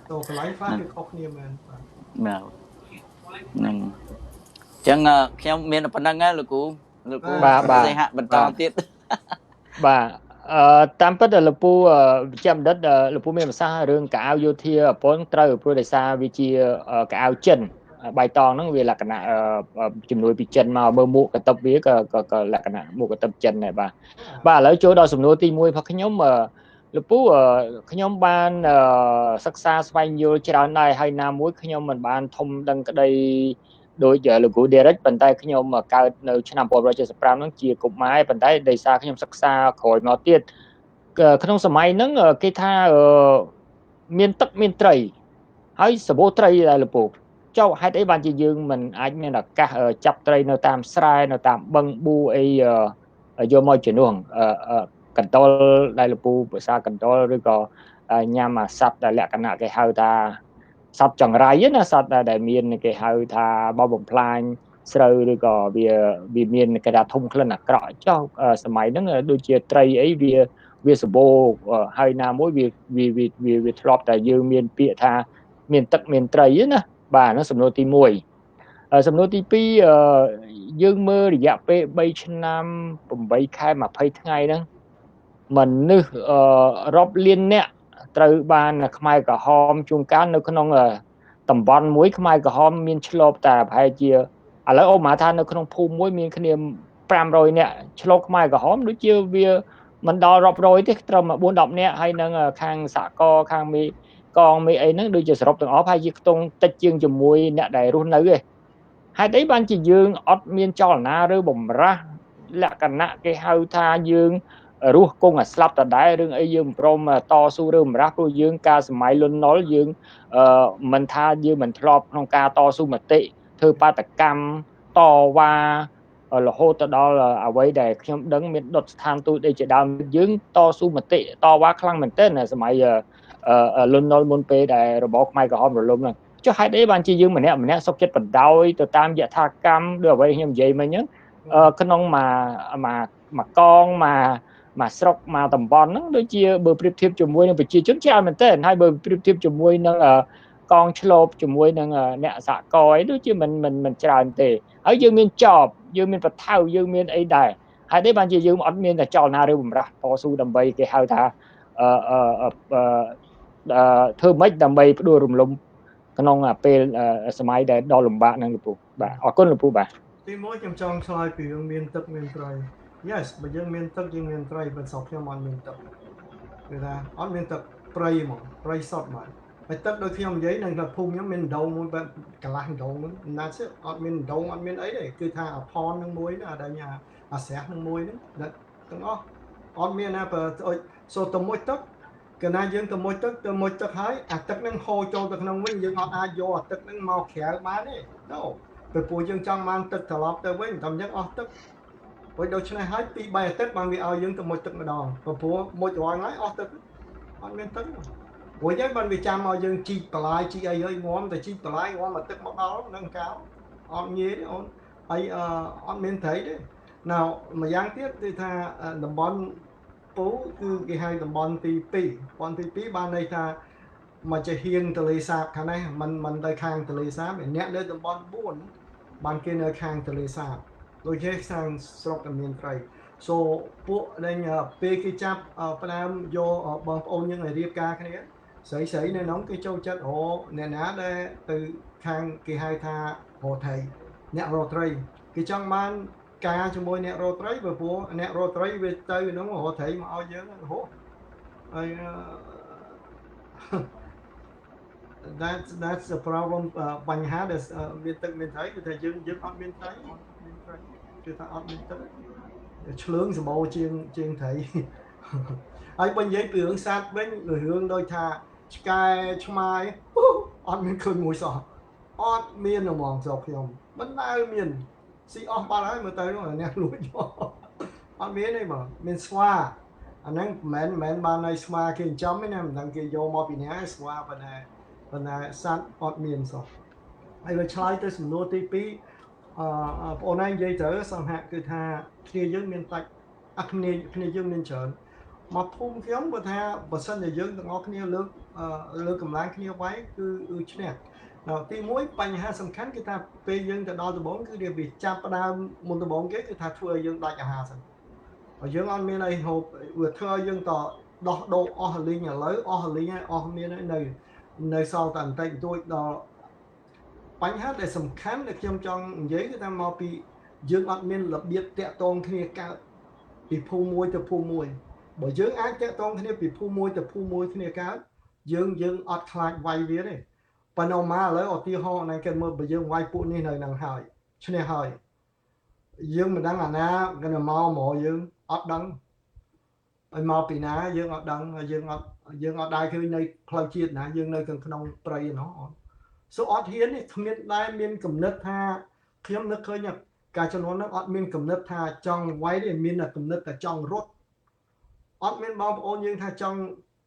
ទៅកន្លែងខ្លះវាខុសគ្នាមែនបាទហ្នឹងចឹងខ្ញុំមានប៉ុណ្្នឹងហើយលោកគ្រូបាទសេហៈបន្តទៀតបាទតាមពិតលោកពូចាំដិតលោកពូមានប្រសាសន៍រឿងកៅអៅយោធាអពន្ធត្រូវព្រោះដោយសារវាជាកៅអៅចិនបៃតងហ្នឹងវាលក្ខណៈជំនួយពីចិនមកមើលមួកកតុបវាក៏លក្ខណៈមួកកតុបចិនដែរបាទឥឡូវចូលដល់សំណួរទី1របស់ខ្ញុំលោកពូខ្ញុំបានសិក្សាស្វែងយល់ច្រើនដែរហើយណាមួយខ្ញុំមិនបានធំដឹងក្តីដូចលោកគ្រូ Derrick ប៉ុន្តែខ្ញុំកើតនៅឆ្នាំ1975ហ្នឹងជាកុមារប៉ុន្តែដោយសារខ្ញុំសិក្សាក្រោយមកទៀតក្នុងសម័យហ្នឹងគេថាមានទឹកមានត្រីហើយសម្បូរត្រីដែរលោកពូចុះហេតុអីបានជាយើងមិនអាចមានឱកាសចាប់ត្រីនៅតាមស្រែនៅតាមបឹងបួអីយកមកជំនួសកន្តុលដែលលោកពូភាសាកន្តុលឬក៏ញ៉ាំសត្វដែលលក្ខណៈគេហៅថាសត្វចង្រៃណាសត្វដែលមានគេហៅថាបោបំផ្លាញស្រូវឬក៏វាមានគេថាធំក្លិនអាក្រក់ចុះសម័យហ្នឹងដូចជាត្រីអីវាសម្បូរហើយណាមួយវាធ្លាប់តែយើងមានពាក្យថាមានទឹកមានត្រីណាបាទហ្នឹងសំណួរទី1សំណួរទី2យើងមើលរយៈពេល3ឆ្នាំ8ខែ20ថ្ងៃហ្នឹងមនុស្សរាប់លានអ្នកត្រូវបានខ្មែរក្រហមជួនកាលនៅក្នុងតំបន់មួយខ្មែរក្រហមមានឆ្លប់តែប្រហែលជាឥឡូវអូមកថានៅក្នុងភូមិមួយមានគ្នា500អ្នកឆ្លប់ខ្មែរក្រហមដូចជាវាមិនដល់រាប់រយទេត្រឹម4-10នាក់ហើយនឹងខាងសហគមន៍ខាងមេកងមេអីហ្នឹងដូចជាសរុបទាំងអស់ហើយជាខ្ទង់តិចជាងជាមួយអ្នកដែលរស់នៅឯហេតុអីបានជាយើងអត់មានចលនាឬបំរាស់លក្ខណៈគេហៅថាយើងរស់គង់ឲ្យស្លាប់ដដែលរឿងអីយើងមិនព្រមតស៊ូឬបំរាស់ព្រោះយើងការសម័យលន់នល់យើងមិនថាយើងមិនធ្លាប់ក្នុងការតស៊ូមតិធ្វើបាតកម្មតវ៉ារហូតទៅដល់អ្វីដែលខ្ញុំដឹងមានដុតស្ថានទូតអីជាដើមយើងតស៊ូមតិតវ៉ាខ្លាំងមែនទែនសម័យលន់នល់មុនពេលដែលរបបខ្មែរក្រហមរលំហ្នឹងចុះហេតុអីបានជាយើងម្នាក់សុខចិត្តបណ្ដោយទៅតាមយថាកម្មដូចអ្វីខ្ញុំនិយាយមិញហ្នឹងក្នុងមកកងមកស្រុកមកតំបន់ហ្នឹងដូចជាបើប្រៀបធៀបជាមួយនឹងប្រជាជនច្រើនមែនទែនហើយបើប្រៀបធៀបជាមួយនឹងកងឆ្លប់ជាមួយនឹងអ្នកសហគមន៍អីដូចជាមិនច្រើនទេហើយយើងមានចប់យើងមានប្រថៅយើងមានអីដែរហើយទេបានជាយើងអត់មានតែចលនាឬបំរាស់តស៊ូដើម្បីគេហៅថាធ្វើម៉េចដើម្បីផ្ដួលរំលំក្នុងពេលសម័យដែលដ៏លំបាកហ្នឹងលោកពូបាទអរគុណលោកពូបាទទី1ខ្ញុំចង់ឆ្លើយពីរឿងមានទឹកមានត្រី Yes បើយើងមានទឹកយើងមានត្រីប៉ុន្តែខ្ញុំអត់មានទឹកគឺថាអត់មានទឹកព្រៃហ្មងព្រៃសុទ្ធមកហើយទឹកដូចខ្ញុំនិយាយនៅភូមិខ្ញុំមានដងមួយបែបកន្លះដងហ្នឹងណាស់អត់មានដងអត់មានអីទេគឺថាអផននឹងមួយណាដែលអាស្រះនឹងមួយហ្នឹងទាំងអស់អត់មានណាបើសូទៅមួយទឹកកាលណាយើងទៅមួយទឹកហើយអាទឹកហ្នឹងហូរចូលទៅក្នុងវិញយើងអត់អាចយកអាទឹកហ្នឹងមកក្រៅបានទេទៅព្រោះយើងចង់បានទឹកត្រឡប់ទៅវិញតែយើងអស់ទឹកព្រោះដូច្នេះហើយ2-3អាទិត្យបានវាឲ្យយើងទៅមួយទឹកម្ដងព្រោះមួយរងហើយអស់ទឹកអត់មានទឹកព្រោះយើងបានវាចាំឲ្យយើងជីកបន្លាយជីកអីហើយងំតែជីកបន្លាយងំមកទឹកមកដល់នឹងកៅអត់ងាយទេអូនហើយអត់មានត្រីទេណៅម្យ៉ាងទៀតគឺថាតំបន់ពូគឺគេហៅតំបន់ទី2បានន័យថាមកជាហៀងទលេសាបខាងនេះមិនទៅខាងទលេសាបអ្នកនៅតំបន់4បានគេនៅខាងទលេសាបដូចជាខាងស្រុកតែមានត្រី so ពួកដែលពេលគេចាប់ផ្ដើមយកបងប្អូនយើងឲ្យរៀបការគ្នាស្រីនៅក្នុងគេចូលចិត្តអ្នកណាដែលទៅខាងគេហៅថារកត្រីអ្នករកត្រីគេចង់បានការជាមួយអ្នករកត្រីព្រោះអ្នករកត្រីវាទៅក្នុងរកត្រីមកឲ្យយើងហូហើយ that's the problem បញ្ហាដែលមានទឹកមានត្រីគឺថាយើងអត់មានត្រីគឺថាអត់មានទឹក lướng sờ bầu chiên thấy ai bên giấy bị hướng sát bên người hướng đôi thà sky chmai on miền khơi mùi sọ on miền là mòn dọc hiểm bên ai miền si on ba đấy mà tới nó là nè lúa cho on miền này mà miền xoa anh ấy mến ba này xoa khi chấm ấy nè đằng kia vô mò bị nè xoa bên này sát on miền sọ ai rồi chơi tới sầm nô tí pi bọn anh dây tới sang hạ cứ tha kia dân miền tây kia dân miền trơn mà phun khiếm và tha và sân để dân ngõ kia lương cầm láng kia váy cứ chứ nè nào tí muối bánh ha sầm khánh cái ta về dân từ đó từ bốn cứ đều bị chạm đa một từ bốn cái ta thua dân đại cả hà sân ở dân anh miền này hộp vừa thưa dân tỏ đo độ o linh nhà lấy o linh o miền này nơi sau tận tây tôi đó bánh hát để sầm khánh để trong giấy người ta mau bị dương ọt miên lập biệt tẹt tôn kia cao bị phu môi bởi dương ác tẹt tôn kia bị phu môi kia cao dương ọt khai vay vía này Panama lấy ở tiêu họ này cần mơ bởi dương vay phụ này năng hỏi cho nên hỏi dương mình đang là na cái nào mau mỏ dương ọt đắng anh mau bị ná dương ọt đắng dương ọt đai khi này khơi chiết ná dương nơi cần nông tray nó số ọt hiến thì không biết đây miền cầm nứt tha khiếm nước khơi nhập cả cho nó ọt miền cầm nứt tha trong váy để miền là cầm nứt là trong rốt ọt miền bao ôn nhưng tha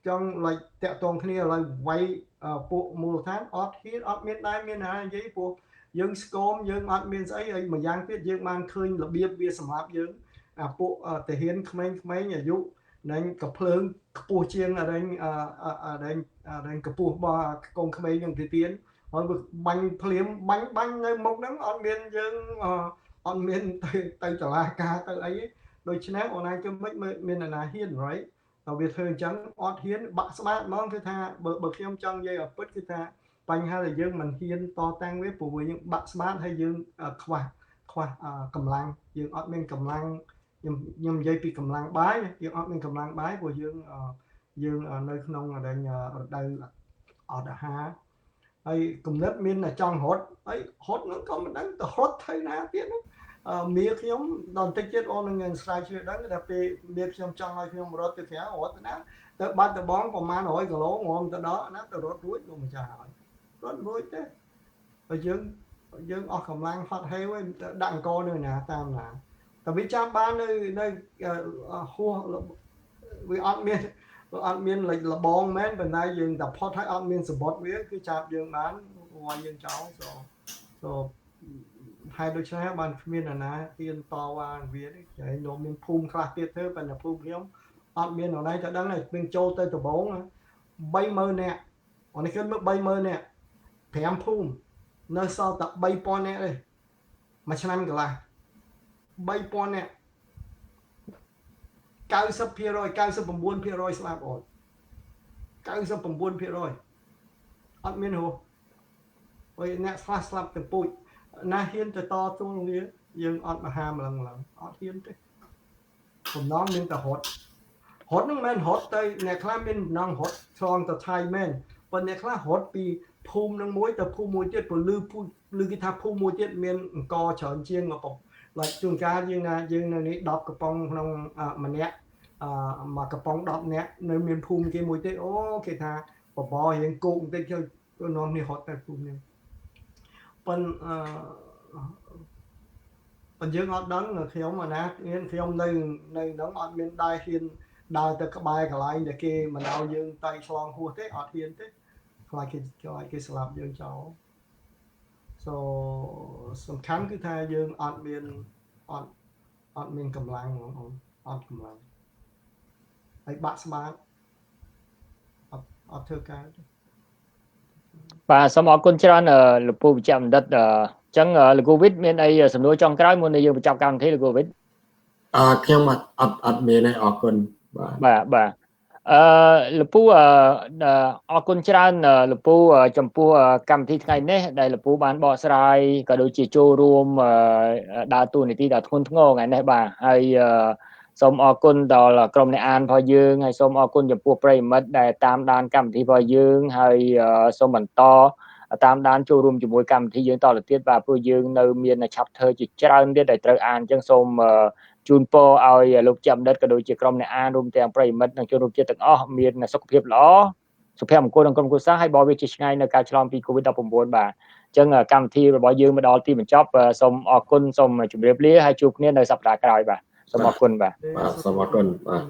trong lại tẹt tông kia là váy bộ mùa tháng ọt hiến ọt miền đây miền nào giấy bộ dương scom dương ọt miền ấy mà giang tiết dương mang khơi là bia sầm hạp dương bộ thể hiện mấy nhà dụ nên cặp lương cặp chiên ở đây cặp ba con khmer những cái tiến họ bánh phím bánh nơi một đống on miền dương on miền tây trở lại ca tới ấy đôi chân ép ở này cho mấy miền là hiền right ở Việt thời trắng ọt hiến bạc smart mong thứ tha bờ khi ông trong dây ở bất thứ tha bánh hay là dương mình hiền to tăng với phụ với những bạc smart hay dương khoa cầm lăng dương ọt miền cầm lăng nhưng dây bị cầm lăng bái dương ọt miền cầm lăng bái của dương ở nơi nông ở đây ở đà ha ấy cùng lớp miền là trong hốt nó có mình đánh từ hốt thay na biết mía khi ông đòn tích chết ôn ngân sai chưa đánh là về biết trong ai khi ông rót từ phía hốt nó từ bắt từ bón còn má nổi cái lỗ ngon từ đó nó từ rót ruột luôn mà chả hỏi rót ruột thế ở dương ở cầm lăng phát hay với đặng co nơi nè tam nè tại vì trăm ba nơi hua vì ăn miên là bong men bên này dương tập hot hay ăn miên support với cái chạp dương bán ngoài dương cháu so hai đôi trái bàn miên là ná tiền to và viết đấy nó miên phun khá tiết thế bên là phun kiếm ăn miên ở đây cho đăng này miên châu tây từ bốn bay mơ nè còn cái mức bay mơ nè thèm phun nơi sau tập bay pon nè đây mà cho năm cả là bay pon nè cao sấp phía rồi cao sấp bầm buôn phía rồi slap ổn cao sấp bầm buôn phía rồi ăn miên hồ rồi nè slap từ bụi na hiên từ to xuống dưới dương ăn mà ham lần ăn hiên thếผมน้องmiên từ hot nó men hot tới nè khá miên năng hot xong từ Thai men bên nè khá hot bị phum năng muối từ phum muối tiết của lư cái tháp phum muối tiết miên co chởn chiên mà bọc lại chung cá dương này đọc cái bông nông mà nè mà cái bông đọc nè nơi miền phum cái mùi tết ô cái thà bỏ hiện cùng tết chơi tôi nói này hot tại phum này bên dương hot đắng là khi ông mà nè khi ông nơi đóng ở miền Tây hiền đào từ các bài cả lại để kia mà đào dương tay xoang hua tết ở hiền tết lại cái slap dương cháu so សំខាន់គឺថាយើងអត់មានកម្លាំងអត់កម្លាំងហើយបាក់ស្បាតអត់ធ្វើការបាទសូមអរគុណច្រើនលោកពូវិជ្ជបណ្ឌិតអញ្ចឹងលោកគូវិតមានអីសំណួរចុងក្រោយមុននឹងយើងបញ្ចប់កម្មវិធីលោកគូវិតខ្ញុំអត់មានទេអរគុណបាទលោកពូអរគុណច្រើនលោកពូចំពោះកម្មវិធីថ្ងៃនេះដែលលោកពូបានបកស្រាយក៏ដូចជាចូលរួមដើរតួនាទីដ៏ធ្ងន់ធ្ងរថ្ងៃនេះបាទហើយសូមអរគុណដល់ក្រុមអ្នកអានរបស់យើងហើយសូមអរគុណចំពោះប្រិយមិត្តដែលតាមដានកម្មវិធីរបស់យើងហើយសូមបន្តតាមដានចូលរួមជាមួយកម្មវិធីយើងតទៅទៀតបាទព្រោះយើងនៅមាន chapter ជាច្រើនទៀតដែលត្រូវអានអញ្ចឹងសូម ជូនពរឲ្យលោកជាបណ្ឌិតក៏ដូចជាក្រុមអ្នកអានរួមទាំងប្រិយមិត្តនិងជនរួមជាតិទាំងអស់មានសុខភាពល្អសុភមង្គលក្នុងក្រុមគ្រួសារហើយបរិវាជាឆ្ងាយនៅការឆ្លងពី COVID-19 បាទអញ្ចឹងកម្មវិធីរបស់យើងមកដល់ទីបញ្ចប់សូមអរគុណសូមជម្រាបលាហើយជួបគ្នានៅសប្តាហ៍ក្រោយបាទសូមអរគុណបាទ សូមអរគុណបាទ